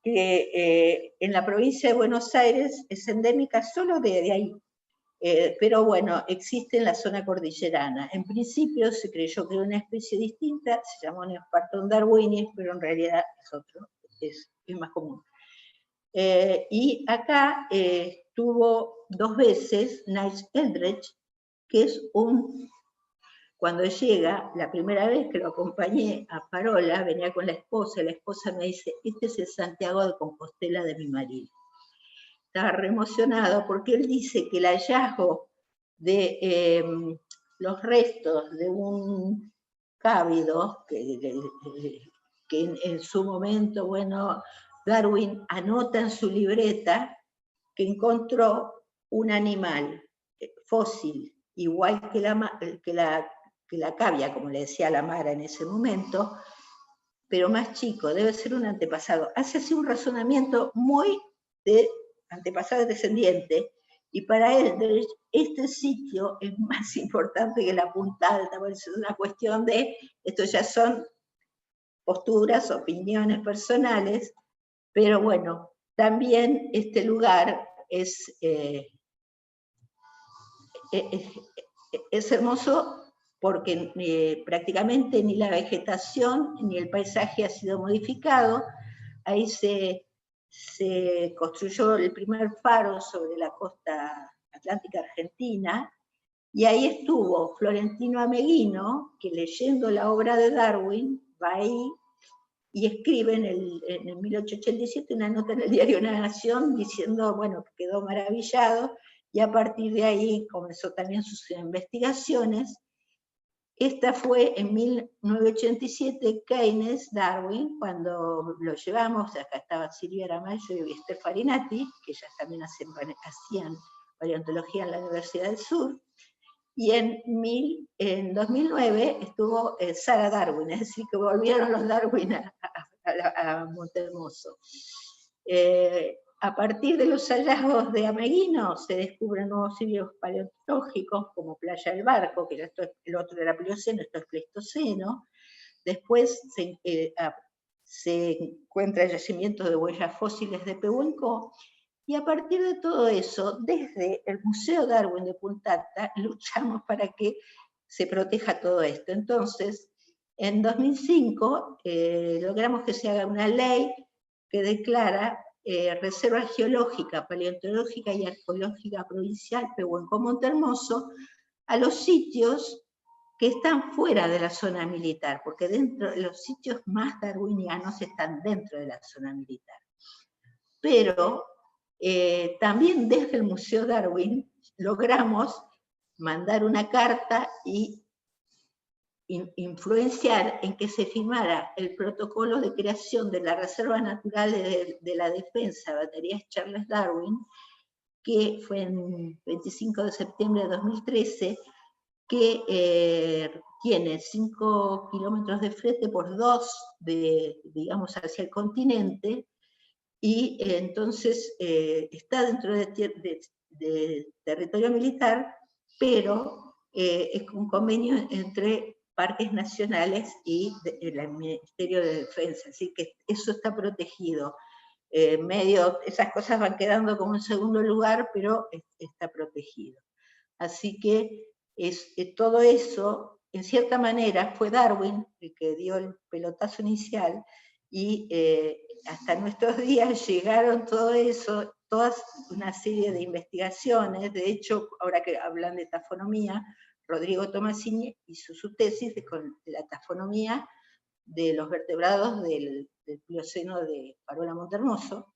que en la provincia de Buenos Aires es endémica solo de ahí, pero bueno, existe en la zona cordillerana. En principio se creyó que era una especie distinta, se llamó Neosparton darwinis, pero en realidad es otro, es más común. Y acá tuvo 2 veces Niles Eldredge, que es cuando llega, la primera vez que lo acompañé a Farola, venía con la esposa me dice, este es el Santiago de Compostela de mi marido. Estaba re emocionado porque él dice que el hallazgo de los restos de un cávido, que en su momento, bueno, Darwin anota en su libreta que encontró un animal fósil, igual que la cavia, como le decía la Mara en ese momento, pero más chico, debe ser un antepasado. Hace así un razonamiento muy de antepasado descendiente, y para él este sitio es más importante que la Punta Alta, porque es una cuestión de, esto ya son posturas, opiniones personales, Pero bueno, también este lugar es hermoso porque prácticamente ni la vegetación ni el paisaje ha sido modificado. Ahí se construyó el primer faro sobre la costa atlántica argentina, y ahí estuvo Florentino Ameghino, que leyendo la obra de Darwin, va ahí y escribe en el 1887 una nota en el diario La Nación diciendo, bueno, que quedó maravillado, y a partir de ahí comenzó también sus investigaciones. Esta fue en 1987, Keynes, Darwin, cuando lo llevamos, acá estaba Silvia Ramallo y Esther Farinati, que ellas también hacían paleontología en la Universidad del Sur, y en 2009 estuvo Sarah Darwin, es decir, que volvieron los Darwin a Montehermoso. A partir de los hallazgos de Ameghino se descubren nuevos sitios paleontológicos como Playa del Barco, que el otro era Plioceno, esto es Pleistoceno. Después se encuentran yacimientos de huellas fósiles de Pehuenco, y a partir de todo eso, desde el Museo Darwin de Punta Alta, luchamos para que se proteja todo esto. Entonces, en 2005 logramos que se haga una ley que declara Reserva Geológica, Paleontológica y Arqueológica Provincial Pehuenco-Montehermoso a los sitios que están fuera de la zona militar, porque los sitios más darwinianos están dentro de la zona militar. Pero también desde el Museo Darwin logramos mandar una carta y influenciar en que se firmara el protocolo de creación de la Reserva Natural de la Defensa Baterías Charles Darwin, que fue en 25 de septiembre de 2013, que tiene 5 kilómetros de frente por 2, digamos, hacia el continente, y entonces está dentro de territorio militar, pero es un convenio entre parques nacionales y el Ministerio de Defensa, así que eso está protegido. Esas cosas van quedando como en segundo lugar, pero está protegido. Así que todo eso, en cierta manera, fue Darwin el que dio el pelotazo inicial, y hasta nuestros días llegaron todo eso, toda una serie de investigaciones. De hecho, ahora que hablan de tafonomía, Rodrigo Tomasini hizo su tesis con la tafonomía de los vertebrados del Plioceno de Parola Montehermoso.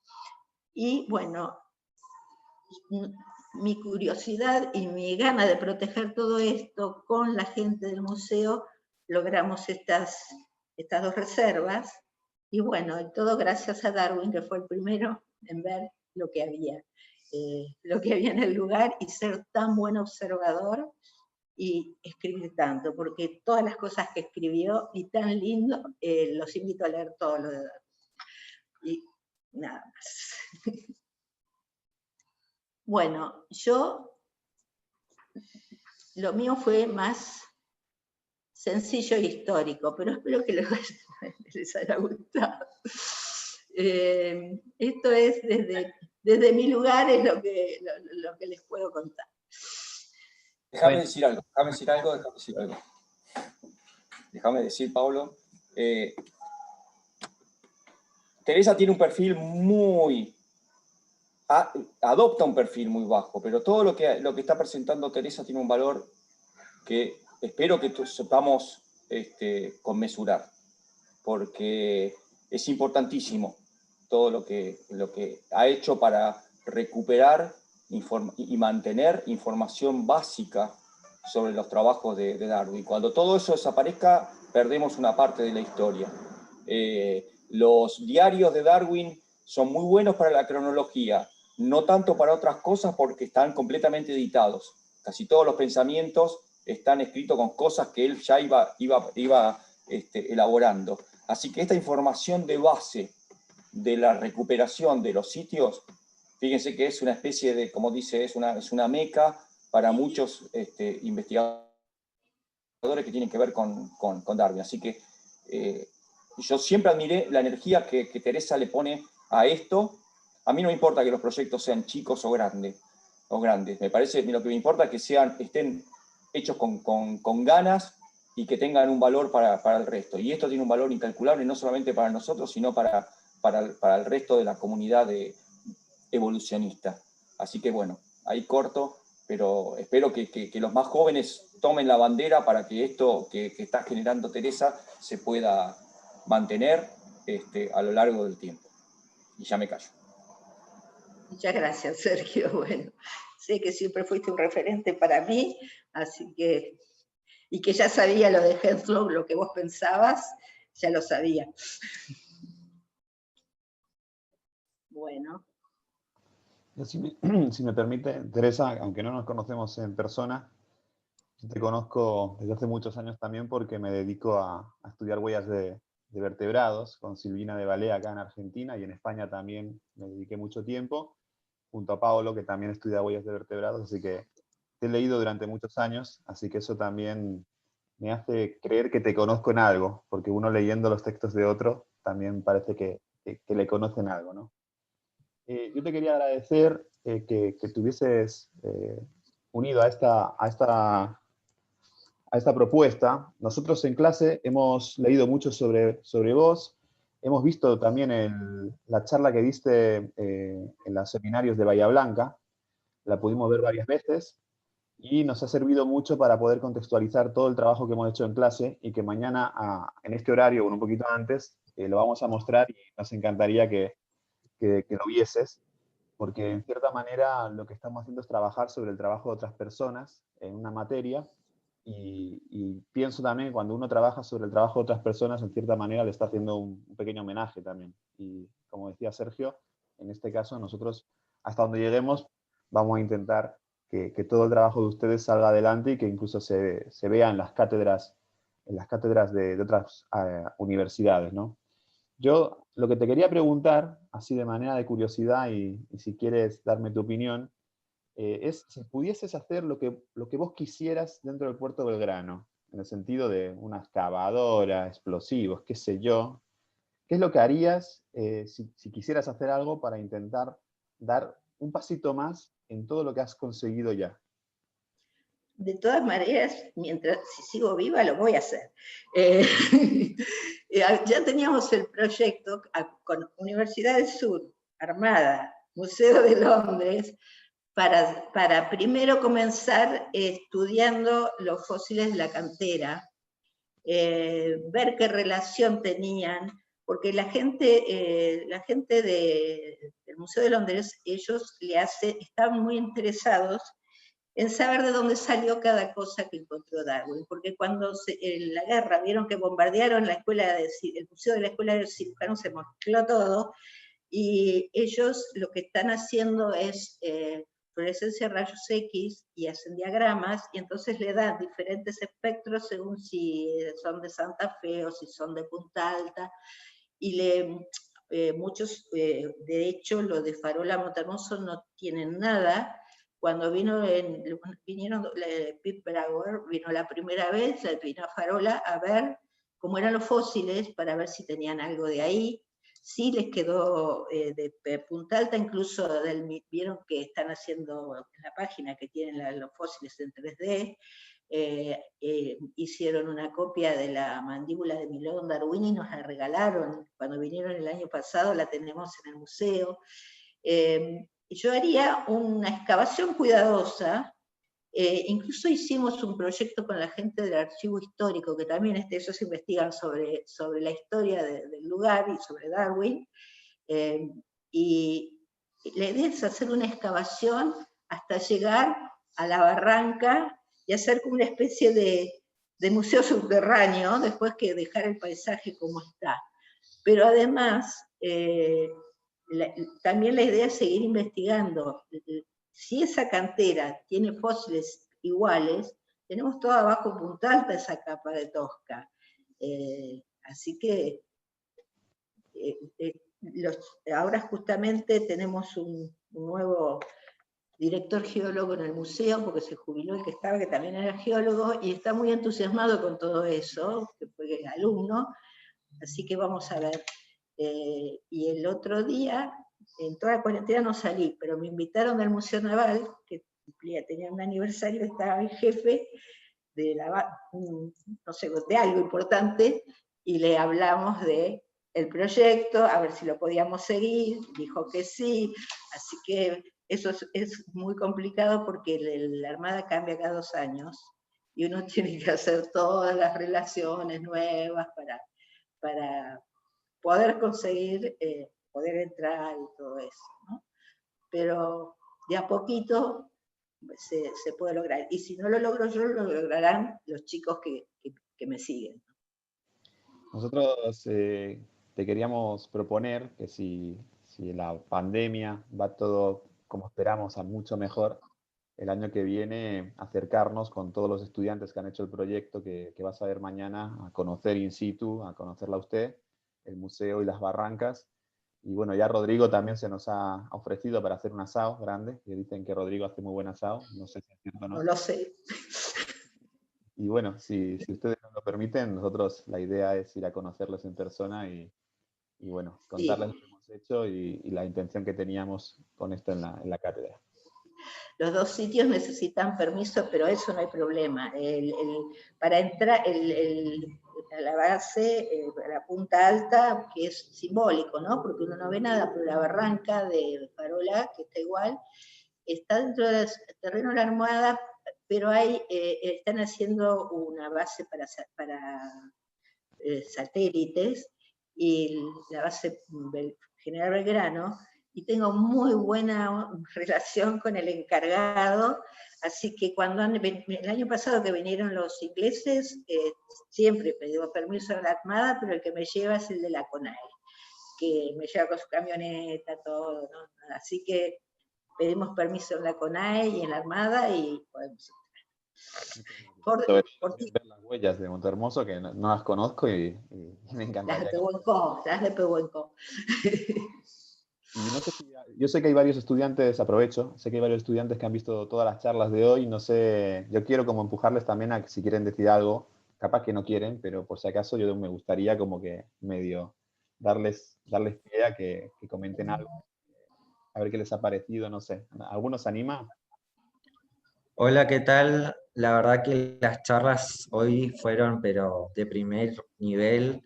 Y bueno, mi curiosidad y mi gana de proteger todo esto con la gente del museo, logramos estas 2 reservas, y bueno, todo gracias a Darwin, que fue el primero en ver lo que había en el lugar, y ser tan buen observador y escribir tanto, porque todas las cosas que escribió, y tan lindo, los invito a leer todo lo de Darwin. Y nada más. Bueno, lo mío fue más sencillo e histórico, pero espero que les haya gustado. Esto es desde mi lugar, es lo que les puedo contar. Déjame decir algo. Déjame decir, Pablo. Teresa tiene un perfil adopta un perfil muy bajo, pero todo lo que está presentando Teresa tiene un valor que espero que sepamos conmesurar, porque es importantísimo todo lo que ha hecho para recuperar y mantener información básica sobre los trabajos de Darwin. Cuando todo eso desaparezca, perdemos una parte de la historia. Los diarios de Darwin son muy buenos para la cronología, no tanto para otras cosas porque están completamente editados. Casi todos los pensamientos están escritos con cosas que él ya iba elaborando. Así que esta información de base de la recuperación de los sitios, fíjense que es una especie de, como dice, es una meca para muchos investigadores que tienen que ver con Darwin. Así que yo siempre admiré la energía que Teresa le pone a esto. A mí no me importa que los proyectos sean chicos o grandes. Me parece, lo que me importa es que estén hechos con ganas y que tengan un valor para el resto. Y esto tiene un valor incalculable, no solamente para nosotros, sino para el resto de la comunidad evolucionista. Así que bueno, ahí corto, pero espero que los más jóvenes tomen la bandera para que esto que está generando Teresa se pueda mantener a lo largo del tiempo. Y ya me callo. Muchas gracias, Sergio. Bueno, sé que siempre fuiste un referente para mí, así que, y que ya sabía lo de Henslow, lo que vos pensabas, ya lo sabía. Bueno. Si me permite, Teresa, aunque no nos conocemos en persona, yo te conozco desde hace muchos años también porque me dedico a estudiar huellas de vertebrados con Silvina de Balea acá en Argentina, y en España también me dediqué mucho tiempo, junto a Paolo, que también estudia huellas de vertebrados, así que te he leído durante muchos años, así que eso también me hace creer que te conozco en algo, porque uno leyendo los textos de otro también parece que le conocen algo, ¿no? Yo te quería agradecer que te hubieses unido a esta propuesta. Nosotros en clase hemos leído mucho sobre vos, hemos visto también la charla que diste en los seminarios de Bahía Blanca, la pudimos ver varias veces, y nos ha servido mucho para poder contextualizar todo el trabajo que hemos hecho en clase, y que mañana, en este horario, o un poquito antes, lo vamos a mostrar, y nos encantaría que lo vieses, porque en cierta manera lo que estamos haciendo es trabajar sobre el trabajo de otras personas en una materia, y pienso también que cuando uno trabaja sobre el trabajo de otras personas, en cierta manera le está haciendo un pequeño homenaje también. Y como decía Sergio, en este caso nosotros, hasta donde lleguemos, vamos a intentar que todo el trabajo de ustedes salga adelante, y que incluso se vea en las cátedras de otras universidades, ¿no? Yo lo que te quería preguntar, así de manera de curiosidad, y si quieres darme tu opinión, es si pudieses hacer lo que vos quisieras dentro del puerto Belgrano, en el sentido de una excavadora, explosivos, qué sé yo, ¿qué es lo que harías si quisieras hacer algo para intentar dar un pasito más en todo lo que has conseguido ya? De todas maneras, si sigo viva, lo voy a hacer. Ya teníamos el proyecto con Universidad del Sur, Armada, Museo de Londres, para primero comenzar estudiando los fósiles de la cantera, ver qué relación tenían, porque la gente del Museo de Londres, ellos estaban muy interesados en saber de dónde salió cada cosa que encontró Darwin, porque cuando en la guerra vieron que bombardearon el Museo de la Escuela de Cirujanos, se mezcló todo, y ellos lo que están haciendo es fluorescencia de rayos X, y hacen diagramas, y entonces le dan diferentes espectros según si son de Santa Fe o si son de Punta Alta, y muchos, de hecho, los de Farola Montermoso no tienen nada. Cuando vinieron Pip Brauer, vino la primera vez, vino a Farola a ver cómo eran los fósiles, para ver si tenían algo de ahí. Sí les quedó de Punta Alta, incluso vieron que están haciendo en la página que tienen los fósiles en 3D, hicieron una copia de la mandíbula de Milón Darwin y nos la regalaron cuando vinieron el año pasado, la tenemos en el museo. Yo haría una excavación cuidadosa, incluso hicimos un proyecto con la gente del archivo histórico, que también ellos investigan sobre la historia del lugar y sobre Darwin, y la idea es hacer una excavación hasta llegar a la barranca y hacer como una especie de museo subterráneo, después que dejar el paisaje como está. Pero además, también la idea es seguir investigando. Si esa cantera tiene fósiles iguales, tenemos todo abajo Punta Alta esa capa de Tosca. Así que ahora justamente tenemos un nuevo director geólogo en el museo, porque se jubiló el que estaba, que también era geólogo, y está muy entusiasmado con todo eso, que fue alumno, así que vamos a ver. Y el otro día, en toda la cuarentena no salí, pero me invitaron del Museo Naval, que tenía un aniversario, estaba el jefe de no sé, de algo importante, y le hablamos de el proyecto, a ver si lo podíamos seguir, dijo que sí, así que eso es muy complicado porque la Armada cambia cada 2 años, y uno tiene que hacer todas las relaciones nuevas para poder conseguir, poder entrar y todo eso, ¿no? Pero de a poquito se puede lograr. Y si no lo logro yo, lo lograrán los chicos que me siguen. Nosotros te queríamos proponer que si la pandemia va todo como esperamos a mucho mejor, el año que viene acercarnos con todos los estudiantes que han hecho el proyecto que vas a ver mañana, a conocer in situ, a conocerla a usted, el museo y las barrancas. Y bueno, ya Rodrigo también se nos ha ofrecido para hacer un asado grande, que dicen que Rodrigo hace muy buen asado, no sé si es cierto o no. No lo sé. Y bueno, si ustedes nos lo permiten, nosotros la idea es ir a conocerlos en persona y bueno, contarles Sí. lo que hemos hecho y la intención que teníamos con esto en la cátedra. Los 2 sitios necesitan permiso, pero eso no hay problema. Para entrar a la base, a la punta alta, que es simbólico, ¿no? Porque uno no ve nada, pero la barranca de Farola, que está igual, está dentro del terreno de la Armada, pero están haciendo una base para satélites, y la base General Belgrano, y tengo muy buena relación con el encargado, así que el año pasado que vinieron los ingleses, siempre pedimos permiso a la Armada, pero el que me lleva es el de la CONAE, que me lleva con su camioneta, todo, ¿no? Así que pedimos permiso en la CONAE y en la Armada y podemos Ver las huellas de Montehermoso, que no las conozco y me encantaría. Las de Pehuenco. Y no sé yo sé que hay varios estudiantes, aprovecho, sé que hay varios estudiantes que han visto todas las charlas de hoy, no sé, yo quiero como empujarles también a que si quieren decir algo, capaz que no quieren, pero por si acaso yo me gustaría como que medio darles pie a que comenten algo, a ver qué les ha parecido, no sé. ¿Alguno se anima? Hola, ¿qué tal? La verdad que las charlas hoy fueron, pero de primer nivel.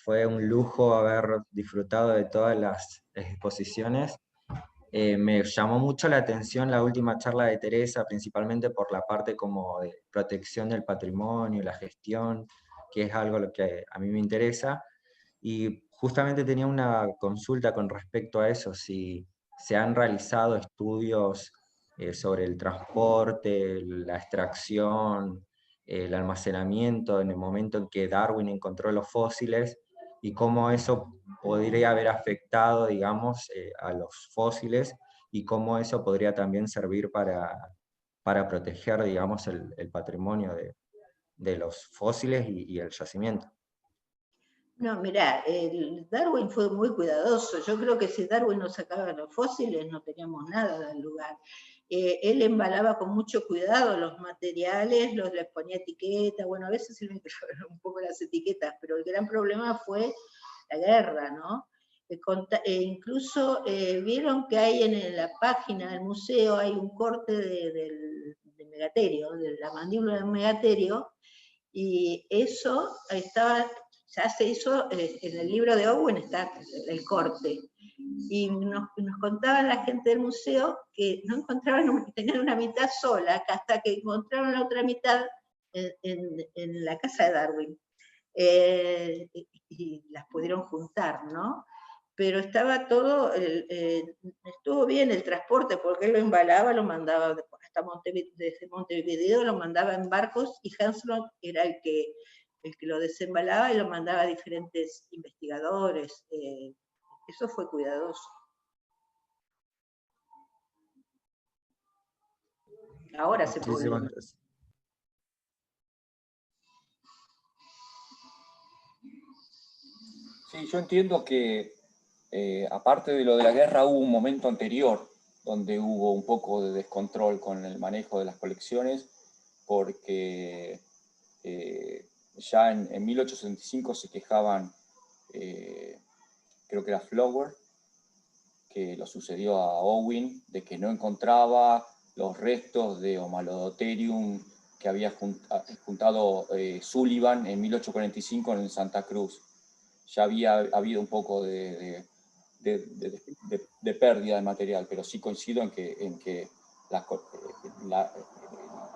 Fue un lujo haber disfrutado de todas las exposiciones. Me llamó mucho la atención la última charla de Teresa, principalmente por la parte como de protección del patrimonio, la gestión, que es algo lo que a mí me interesa. Y justamente tenía una consulta con respecto a eso, si se han realizado estudios sobre el transporte, la extracción, el almacenamiento en el momento en que Darwin encontró los fósiles y cómo eso podría haber afectado, digamos, a los fósiles y cómo eso podría también servir para proteger, digamos, el patrimonio de los fósiles y el yacimiento. No, mirá, Darwin fue muy cuidadoso. Yo creo que si Darwin no sacaba los fósiles, no teníamos nada del lugar. Él embalaba con mucho cuidado los materiales, les ponía etiquetas, bueno, a veces se le un poco las etiquetas, pero el gran problema fue la guerra, ¿no? Incluso vieron que hay en la página del museo, hay un corte del megaterio, de la mandíbula del megaterio, y eso ya se hizo, en el libro de Owen está el corte. Y nos contaban la gente del museo que no encontraban, tenían una mitad sola, hasta que encontraron la otra mitad en la casa de Darwin. Y las pudieron juntar, ¿no? Pero estaba todo, estuvo bien el transporte, porque él lo embalaba, lo mandaba hasta desde Montevideo, lo mandaba en barcos, y Hanslow era el que lo desembalaba y lo mandaba a diferentes investigadores. Eso fue cuidadoso. Ahora se puede. Sí, yo entiendo que aparte de lo de la guerra hubo un momento anterior donde hubo un poco de descontrol con el manejo de las colecciones, porque ya en 1865 se quejaban creo que era Flower, que lo sucedió a Owen, de que no encontraba los restos de Homalodotherium que había juntado Sullivan en 1845 en Santa Cruz. Ya había habido un poco de pérdida de material, pero sí coincido en que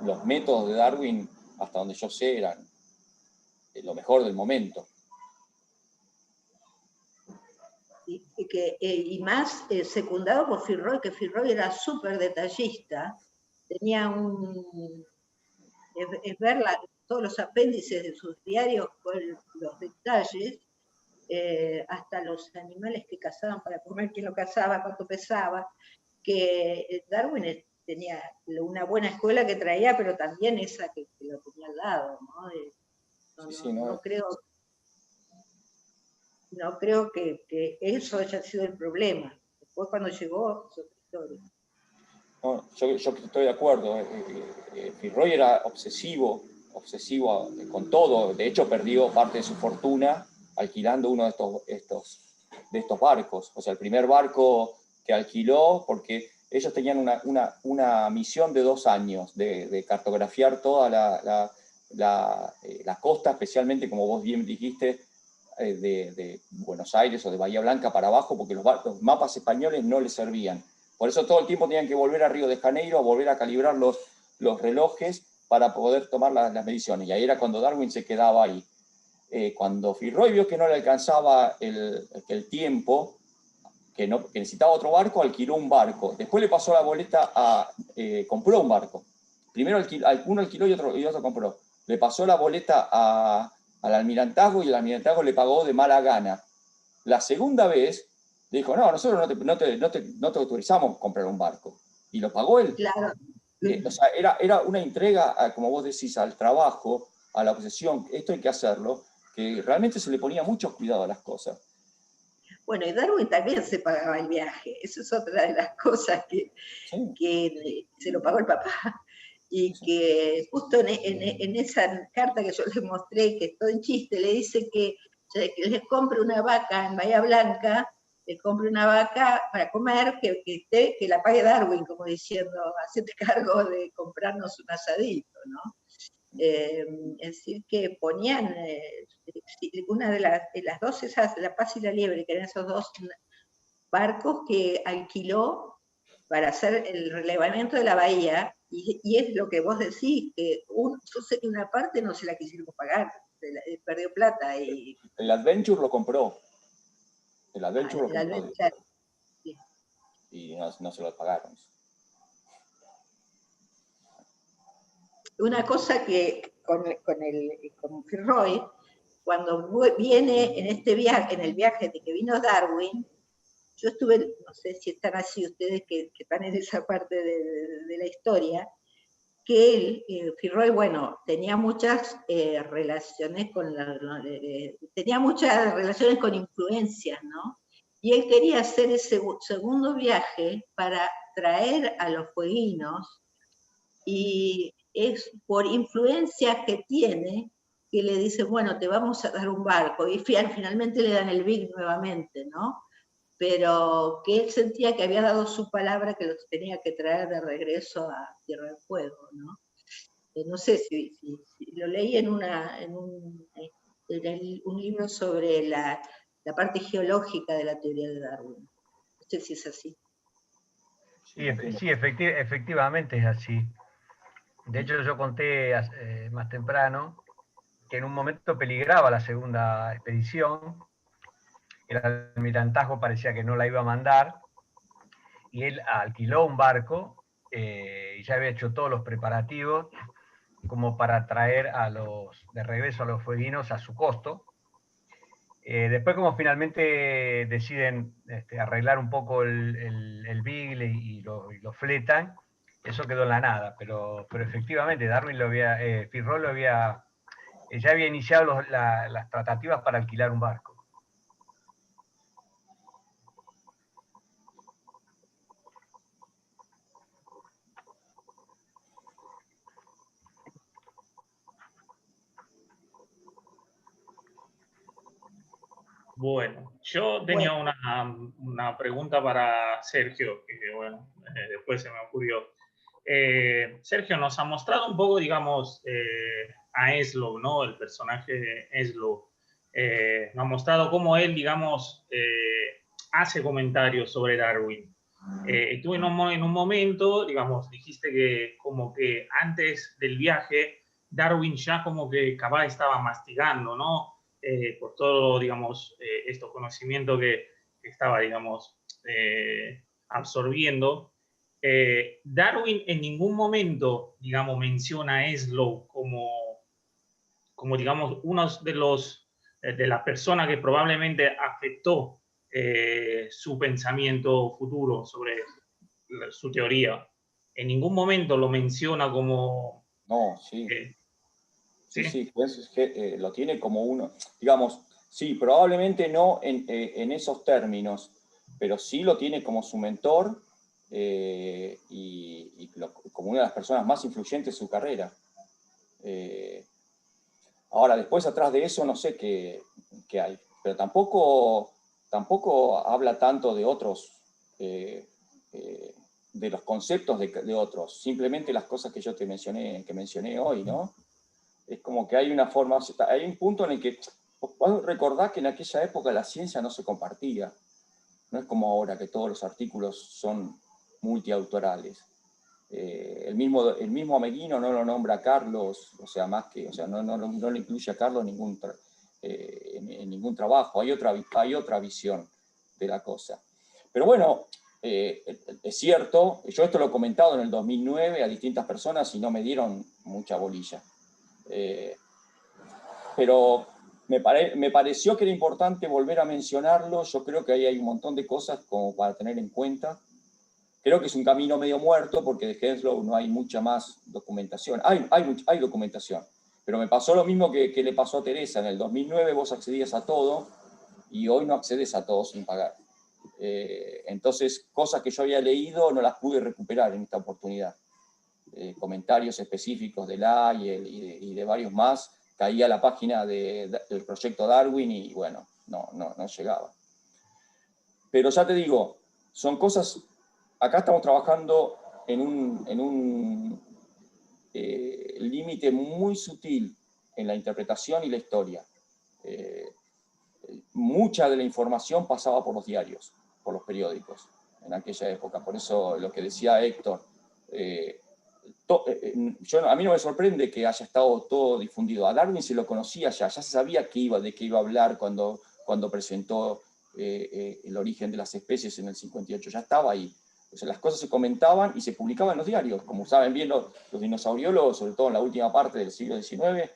los métodos de Darwin, hasta donde yo sé, eran lo mejor del momento. Y más secundado por Firroy, que Firroy era súper detallista, tenía es ver todos los apéndices de sus diarios con los detalles, hasta los animales que cazaban para comer, quién lo cazaba, cuánto pesaba, que Darwin tenía una buena escuela que traía, pero también esa que lo tenía al lado, ¿no? No creo que eso haya sido el problema. Después cuando llegó, es otra historia. No, yo estoy de acuerdo. Firroy era obsesivo con todo. De hecho, perdió parte de su fortuna alquilando uno de estos barcos. O sea, el primer barco que alquiló, porque ellos tenían una misión de 2 años de cartografiar toda la costa, especialmente, como vos bien dijiste, de Buenos Aires o de Bahía Blanca para abajo, porque los mapas españoles no les servían. Por eso todo el tiempo tenían que volver a Río de Janeiro, a volver a calibrar los relojes para poder tomar las mediciones. Y ahí era cuando Darwin se quedaba ahí. Cuando Firroy vio que no le alcanzaba el tiempo, que necesitaba otro barco, alquiló un barco. Después le pasó la boleta compró un barco. Primero uno alquiló y otro compró. Le pasó la boleta al almirantazgo y el almirantazgo le pagó de mala gana. La segunda vez dijo, no, nosotros no te autorizamos a comprar un barco. Y lo pagó él. Claro. O sea, era una entrega, como vos decís, al trabajo, a la obsesión, esto hay que hacerlo, que realmente se le ponía mucho cuidado a las cosas. Bueno, y Darwin también se pagaba el viaje. Eso es otra de las cosas que se lo pagó el papá. Y que justo en esa carta que yo les mostré, que es todo en chiste, le dice que les compre una vaca en Bahía Blanca, les compre una vaca para comer, que la pague Darwin, como diciendo, hacete cargo de comprarnos un asadito, ¿no? Es decir, que ponían una de las dos, esas, La Paz y la Liebre, que eran esos dos barcos que alquiló para hacer el relevamiento de la bahía, y es lo que vos decís, que yo sé que una parte no se la quisieron pagar, perdió plata. El Adventure lo compró. El Adventure lo compró. Adventure, sí. Y no se lo pagaron. Una cosa que con Firroy, cuando viene en este viaje, en el viaje de que vino Darwin, yo estuve, no sé si están así ustedes que están en esa parte de la historia, que él, Firroy, bueno, tenía muchas relaciones con influencias, ¿no? Y él quería hacer ese segundo viaje para traer a los fueguinos, y es por influencias que tiene que le dice, bueno, te vamos a dar un barco, y finalmente le dan el Big nuevamente, ¿no? Pero que él sentía que había dado su palabra, que los tenía que traer de regreso a Tierra del Fuego, ¿no? No sé si lo leí en un libro sobre la parte geológica de la teoría de Darwin. No sé si es así. Sí, efectivamente es así. De hecho, yo conté más temprano que en un momento peligraba la segunda expedición. El almirantazgo parecía que no la iba a mandar, y él alquiló un barco y ya había hecho todos los preparativos como para traer de regreso a los fueguinos a su costo. Después, como finalmente deciden arreglar un poco el Beagle y lo fletan, eso quedó en la nada, pero efectivamente Darwin Firroy ya había iniciado las tratativas para alquilar un barco. Bueno, yo tenía una pregunta para Sergio, que bueno, después se me ocurrió. Sergio nos ha mostrado un poco, digamos, a Eslo, ¿no? El personaje de Eslo. Nos ha mostrado cómo él, digamos, hace comentarios sobre Darwin. Tú en un momento, digamos, dijiste que como que antes del viaje, Darwin ya como que capaz estaba mastigando, ¿no? Por todo, digamos, estos conocimientos que estaba, digamos, absorbiendo. Darwin en ningún momento, digamos, menciona a Eslo como digamos, uno de las personas que probablemente afectó su pensamiento futuro sobre su teoría. En ningún momento lo menciona como... No, sí. ¿Sí? Sí, pues es que lo tiene como uno, digamos, sí, probablemente no en esos términos, pero sí lo tiene como su mentor como una de las personas más influyentes de su carrera. Ahora, después atrás de eso no sé qué hay, pero tampoco habla tanto de otros, de los conceptos de otros, simplemente las cosas que yo que mencioné hoy, ¿no? Es como que hay una forma, hay un punto en el que vos recordás que en aquella época la ciencia no se compartía. No es como ahora que todos los artículos son multiautorales. El mismo Ameguino no lo nombra a Carlos, o sea, no le incluye a Carlos en ningún trabajo. Hay otra visión de la cosa. Pero bueno, es cierto, yo esto lo he comentado en el 2009 a distintas personas y no me dieron mucha bolilla. Pero me pareció que era importante volver a mencionarlo. Yo creo que ahí hay un montón de cosas como para tener en cuenta. Creo que es un camino medio muerto porque de Henslow no hay mucha más documentación. Hay documentación, pero me pasó lo mismo que le pasó a Teresa. En el 2009 vos accedías a todo y hoy no accedes a todo sin pagar. Entonces, cosas que yo había leído no las pude recuperar en esta oportunidad. Comentarios específicos de la y de varios más, caía a la página del proyecto Darwin y bueno, no llegaba. Pero ya te digo, son cosas, acá estamos trabajando en un límite muy sutil en la interpretación y la historia. Mucha de la información pasaba por los diarios, por los periódicos en aquella época. Por eso lo que decía Héctor, a mí no me sorprende que haya estado todo difundido. A Darwin se lo conocía ya se sabía de qué iba a hablar cuando presentó el origen de las especies en el 58, ya estaba ahí. O sea, las cosas se comentaban y se publicaban en los diarios. Como saben bien los dinosauriólogos, sobre todo en la última parte del siglo XIX,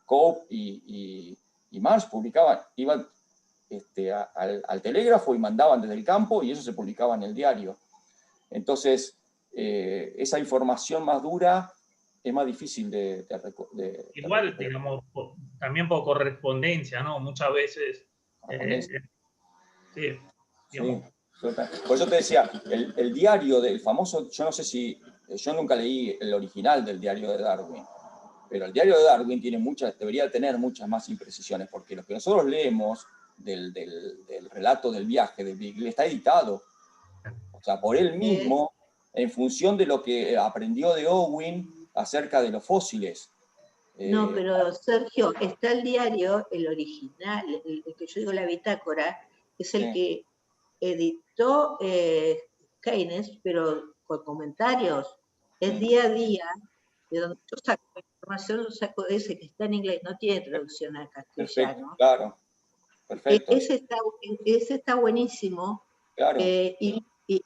Cope y Marsh publicaban, iban al telégrafo y mandaban desde el campo y eso se publicaba en el diario. Entonces, esa información más dura es más difícil de igual, digamos, también por correspondencia, ¿no? Muchas veces... sí, digamos. Sí. Por eso te decía, el diario del famoso, yo no sé si, yo nunca leí el original del diario de Darwin, pero el diario de Darwin debería tener muchas más imprecisiones, porque lo que nosotros leemos del relato del viaje de Beagle está editado. O sea, por él mismo, en función de lo que aprendió de Owen acerca de los fósiles. No, pero Sergio, está el diario, el original, el que yo digo la bitácora, es el que editó Keynes, pero con comentarios. Es día a día, de donde yo saco la información, lo saco de ese que está en inglés, no tiene traducción al castellano. Perfecto, claro. Perfecto. Ese está buenísimo. Claro.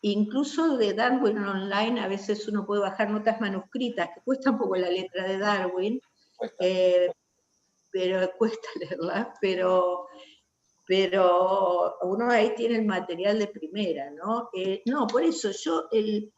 Incluso de Darwin Online, a veces uno puede bajar notas manuscritas, que cuesta un poco la letra de Darwin, pero cuesta leerla, pero uno ahí tiene el material de primera, ¿no? No, por eso yo el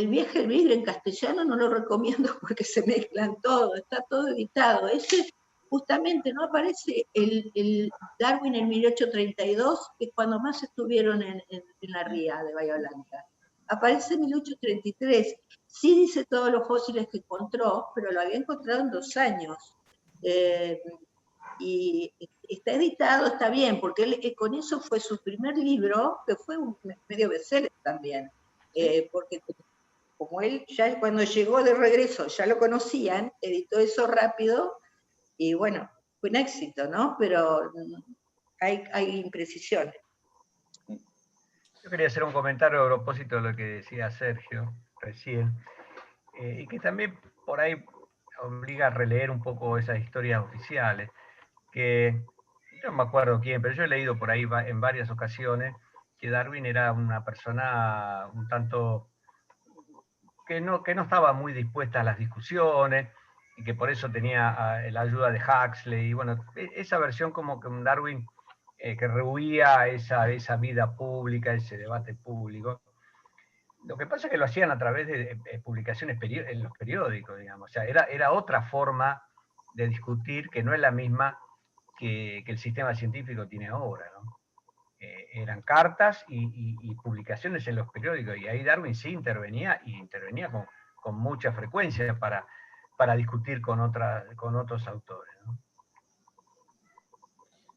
viaje al Beagle en castellano no lo recomiendo porque se mezclan todo, está todo editado. Ese justamente no aparece el Darwin en 1832, que es cuando más estuvieron en la ría de Bahía Blanca. Aparece en 1833. Sí dice todos los fósiles que encontró, pero lo había encontrado en 2 años. y está editado, está bien, porque él con eso fue su primer libro, que fue un medio bestseller también, porque como él ya cuando llegó de regreso ya lo conocían, editó eso rápido y bueno, fue un éxito, ¿no? Pero hay imprecisiones. Yo quería hacer un comentario a propósito de lo que decía Sergio recién, y que también por ahí obliga a releer un poco esas historias oficiales, que yo no me acuerdo quién, pero yo he leído por ahí en varias ocasiones que Darwin era una persona un tanto que no estaba muy dispuesta a las discusiones y que por eso tenía la ayuda de Huxley. Y bueno, esa versión como que un Darwin que rehuía esa vida pública, ese debate público. Lo que pasa es que lo hacían a través de publicaciones en los periódicos, digamos. O sea, era otra forma de discutir que no es la misma que el sistema científico tiene ahora, ¿no? Eran cartas y publicaciones en los periódicos, y ahí Darwin sí intervenía, y intervenía con mucha frecuencia para discutir con otros autores, ¿no?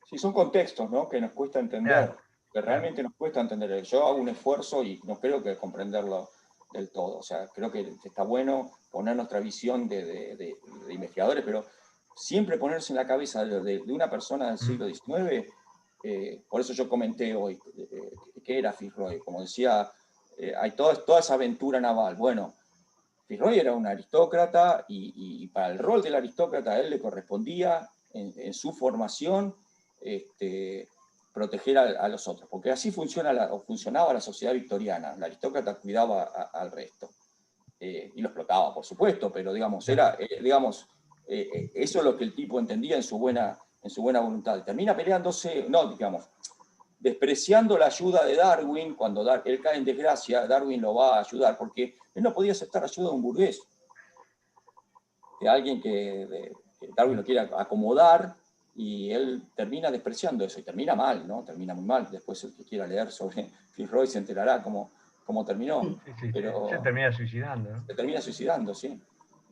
Sí, son contextos, ¿no?, que nos cuesta entender, Claro, que realmente nos cuesta entender. Yo hago un esfuerzo y no creo que comprenderlo del todo. O sea, creo que está bueno poner nuestra visión de investigadores, pero siempre ponerse en la cabeza de una persona del siglo XIX. Por eso yo comenté hoy que era Fitzroy. Como decía, hay toda esa aventura naval. Bueno, Fitzroy era un aristócrata y para el rol del aristócrata a él le correspondía en su formación proteger a los otros, porque así funcionaba la sociedad victoriana. El aristócrata cuidaba al resto y lo explotaba, por supuesto, pero digamos, eso es lo que el tipo entendía en su buena voluntad. Termina peleándose, no, digamos, despreciando la ayuda de Darwin. Cuando él cae en desgracia, Darwin lo va a ayudar, porque él no podía aceptar ayuda de un burgués, de alguien que Darwin lo quiere acomodar, y él termina despreciando eso, y termina mal, ¿no? Termina muy mal. Después el que quiera leer sobre Fitzroy se enterará cómo terminó. sí, Pero se termina suicidando, ¿no? se termina suicidando, sí.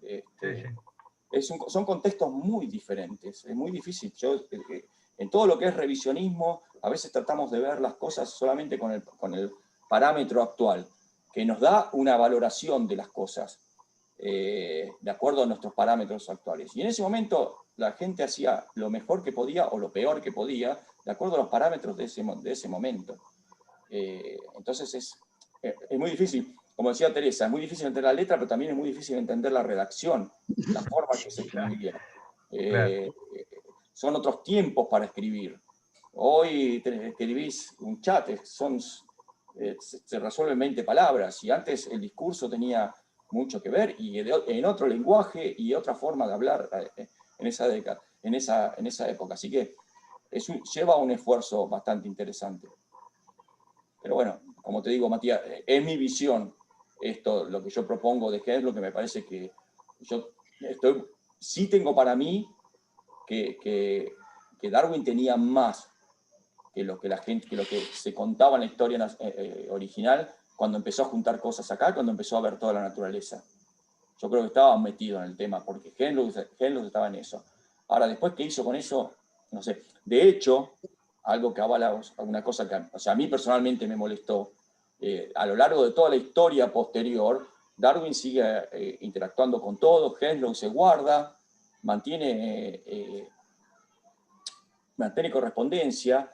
Sí. Son contextos muy diferentes, es muy difícil. En todo lo que es revisionismo, a veces tratamos de ver las cosas solamente con el parámetro actual, que nos da una valoración de las cosas de acuerdo a nuestros parámetros actuales. Y en ese momento la gente hacía lo mejor que podía o lo peor que podía, de acuerdo a los parámetros de ese momento. Entonces es muy difícil. Como decía Teresa, es muy difícil entender la letra, pero también es muy difícil entender la redacción, la forma que se escribía. Son otros tiempos para escribir. Hoy escribís un chat, se resuelven 20 palabras, y antes el discurso tenía mucho que ver, y en otro lenguaje y otra forma de hablar en esa década, en esa época. Así que lleva un esfuerzo bastante interesante. Pero bueno, como te digo, Matías, es mi visión esto, lo que yo propongo de qué es lo que me parece que sí tengo para mí que Darwin tenía más que lo que se contaba en la historia original, cuando empezó a juntar cosas acá, cuando empezó a ver toda la naturaleza. Yo creo que estaba metido en el tema, porque Henlus estaba en eso. Ahora, después, ¿qué hizo con eso? No sé. De hecho, algo que avala alguna cosa que a mí personalmente me molestó, a lo largo de toda la historia posterior, Darwin sigue interactuando con todos, Henlus se guarda, mantiene correspondencia,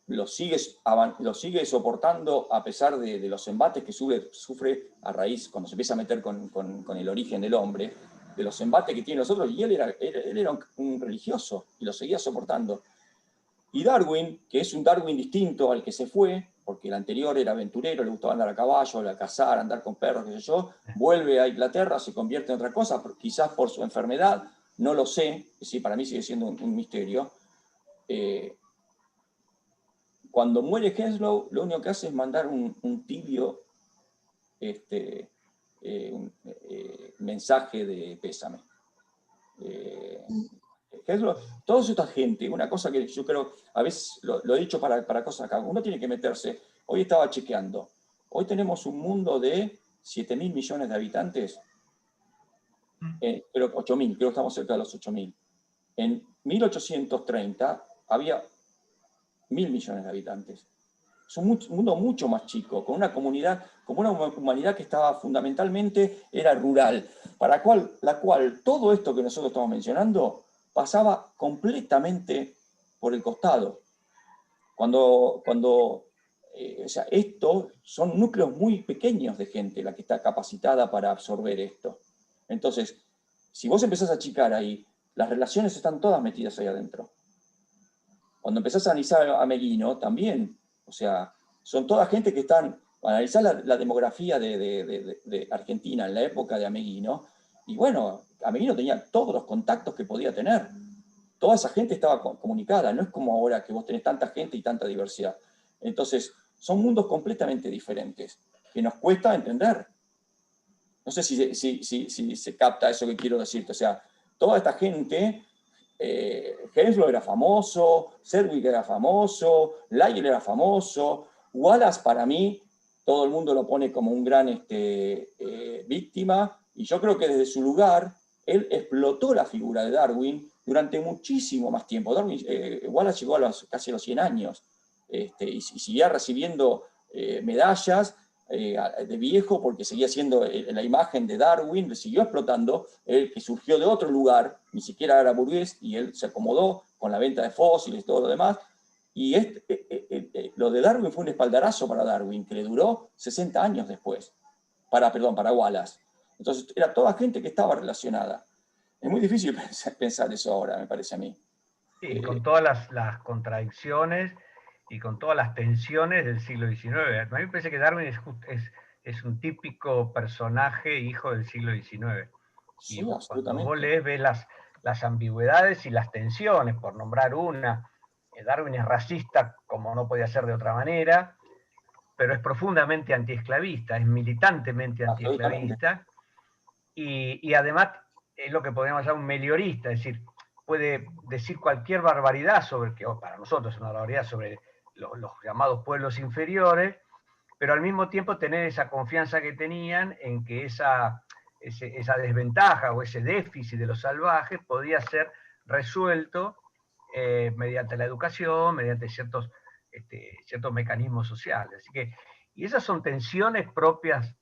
lo sigue soportando a pesar de los embates que sufre a raíz, cuando se empieza a meter con el origen del hombre, de los embates que tienen los otros, y él era un religioso y lo seguía soportando. Y Darwin, que es un Darwin distinto al que se fue, porque el anterior era aventurero, le gustaba andar a caballo, a cazar, andar con perros, qué sé yo, vuelve a Inglaterra, se convierte en otra cosa, quizás por su enfermedad, no lo sé, sí, para mí sigue siendo un misterio. Cuando muere Henslow, lo único que hace es mandar un tibio mensaje de pésame. Henslow, toda esta gente, una cosa que yo creo, a veces lo he dicho para cosas acá, uno tiene que meterse. Hoy estaba chequeando, hoy tenemos un mundo de 7.000 millones de habitantes, pero 8.000, creo que estamos cerca de los 8.000. en 1830 había 1.000 millones de habitantes. Es un mundo mucho más chico, con una comunidad, con una humanidad que estaba fundamentalmente, era rural, para la cual todo esto que nosotros estamos mencionando pasaba completamente por el costado. O sea, esto son núcleos muy pequeños de gente la que está capacitada para absorber esto. Entonces, si vos empezás a achicar ahí, las relaciones están todas metidas ahí adentro. Cuando empezás a analizar a Meguino, también, o sea, son toda gente que están, para analizar la demografía de Argentina en la época de Ameguino, y bueno, Ameguino tenía todos los contactos que podía tener. Toda esa gente estaba comunicada, no es como ahora que vos tenés tanta gente y tanta diversidad. Entonces, son mundos completamente diferentes, que nos cuesta entender. No sé si se capta eso que quiero decirte. O sea, toda esta gente, Henslow era famoso, Sedgwick era famoso, Lyell era famoso, Wallace para mí, todo el mundo lo pone como un gran víctima, y yo creo que desde su lugar, él explotó la figura de Darwin durante muchísimo más tiempo. Wallace llegó a casi a los 100 años, y seguía recibiendo medallas de viejo, porque seguía siendo la imagen de Darwin, le siguió explotando, él que surgió de otro lugar, ni siquiera era burgués, y él se acomodó con la venta de fósiles y todo lo demás. Y lo de Darwin fue un espaldarazo para Darwin, que le duró 60 años después, para Wallace. Entonces, era toda gente que estaba relacionada. Es muy difícil pensar eso ahora, me parece a mí. Sí, con todas las contradicciones y con todas las tensiones del siglo XIX. A mí me parece que Darwin es un típico personaje hijo del siglo XIX. Sí, Y cuando vos absolutamente. lees, ves las ambigüedades y las tensiones, por nombrar una. Darwin es racista, como no podía ser de otra manera, pero es profundamente antiesclavista, es militantemente antiesclavista, y además es lo que podríamos llamar un meliorista, es decir, puede decir cualquier barbaridad sobre, que para nosotros es una barbaridad, sobre los llamados pueblos inferiores, pero al mismo tiempo tener esa confianza que tenían en que esa desventaja o ese déficit de los salvajes podía ser resuelto mediante la educación, mediante ciertos mecanismos sociales. Así que, y esas son tensiones propias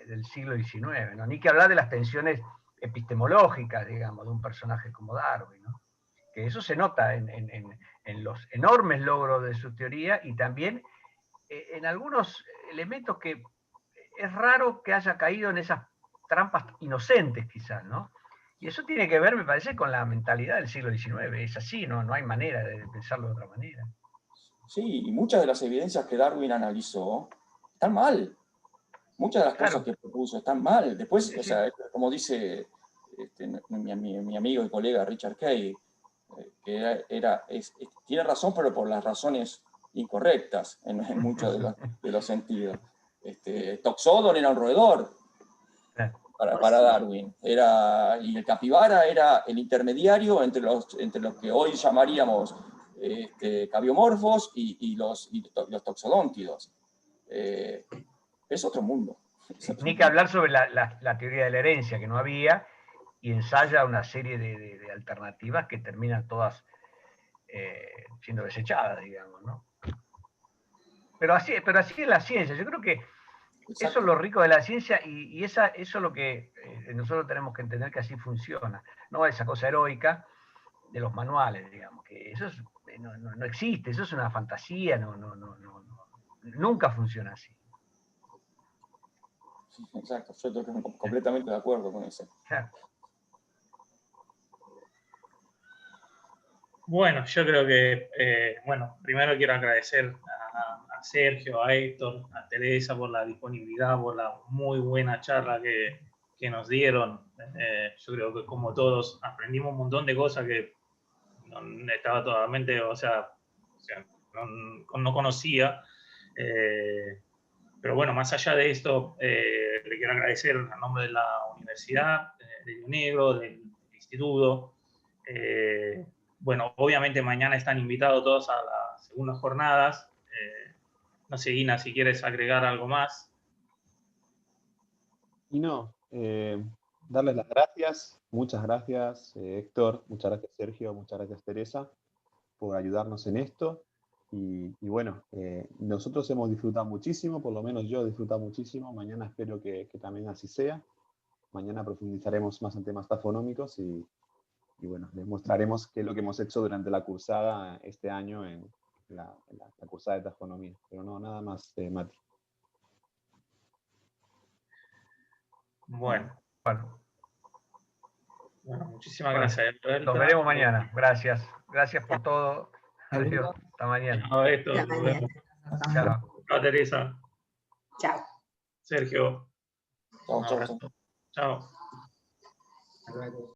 del siglo XIX, ¿no? Ni que hablar de las tensiones epistemológicas, digamos, de un personaje como Darwin, ¿no? Que eso se nota en los enormes logros de su teoría y también en algunos elementos que es raro que haya caído en esas trampas inocentes quizás, ¿no? Y eso tiene que ver, me parece, con la mentalidad del siglo XIX. Es así, no hay manera de pensarlo de otra manera. Sí, y muchas de las evidencias que Darwin analizó están mal. Muchas de las cosas que propuso están mal. Después, sí, o sea, como dice mi amigo y colega Richard Kay, que tiene razón, pero por las razones incorrectas en muchos de los sentidos. Toxodon era un roedor para Darwin. Y el capibara era el intermediario entre los que hoy llamaríamos cabiomorfos y los toxodóntidos. Es otro mundo. Ni que hablar sobre la teoría de la herencia, que no había, y ensaya una serie de alternativas que terminan todas siendo desechadas, digamos, ¿no? Pero así es la ciencia. Yo creo que exacto, eso es lo rico de la ciencia y eso es lo que nosotros tenemos que entender, que así funciona. No esa cosa heroica de los manuales, digamos, que eso no existe, eso es una fantasía, nunca funciona así. Exacto, yo estoy completamente de acuerdo con eso. Claro. Bueno, yo creo que, primero quiero agradecer a Sergio, a Héctor, a Teresa por la disponibilidad, por la muy buena charla que nos dieron. Yo creo que como todos aprendimos un montón de cosas que no estaba totalmente, no conocía. Pero bueno, más allá de esto, le quiero agradecer a nombre de la Universidad de Río Negro, del Instituto. Bueno, obviamente mañana están invitados todos a las segundas jornadas. No sé, Ina, si quieres agregar algo más. Y no, darles las gracias. Muchas gracias, Héctor. Muchas gracias, Sergio. Muchas gracias, Teresa, por ayudarnos en esto. Y bueno, nosotros hemos disfrutado muchísimo, por lo menos yo he disfrutado muchísimo. Mañana espero que también así sea. Mañana profundizaremos más en temas tafonómicos y bueno, les mostraremos qué es lo que hemos hecho durante la cursada este año en la cursada de tafonomía. Pero no, nada más, Mati. Bueno, muchísimas Bueno, gracias. Nos veremos mañana. Gracias. Gracias por todo. Sergio, Saludos. hasta mañana. Chao, Héctor, Hasta nos mañana. vemos. Chao. Chao, Teresa. Chao. Sergio. Chao, Un chao, abrazo. chao. Chao. Hasta luego.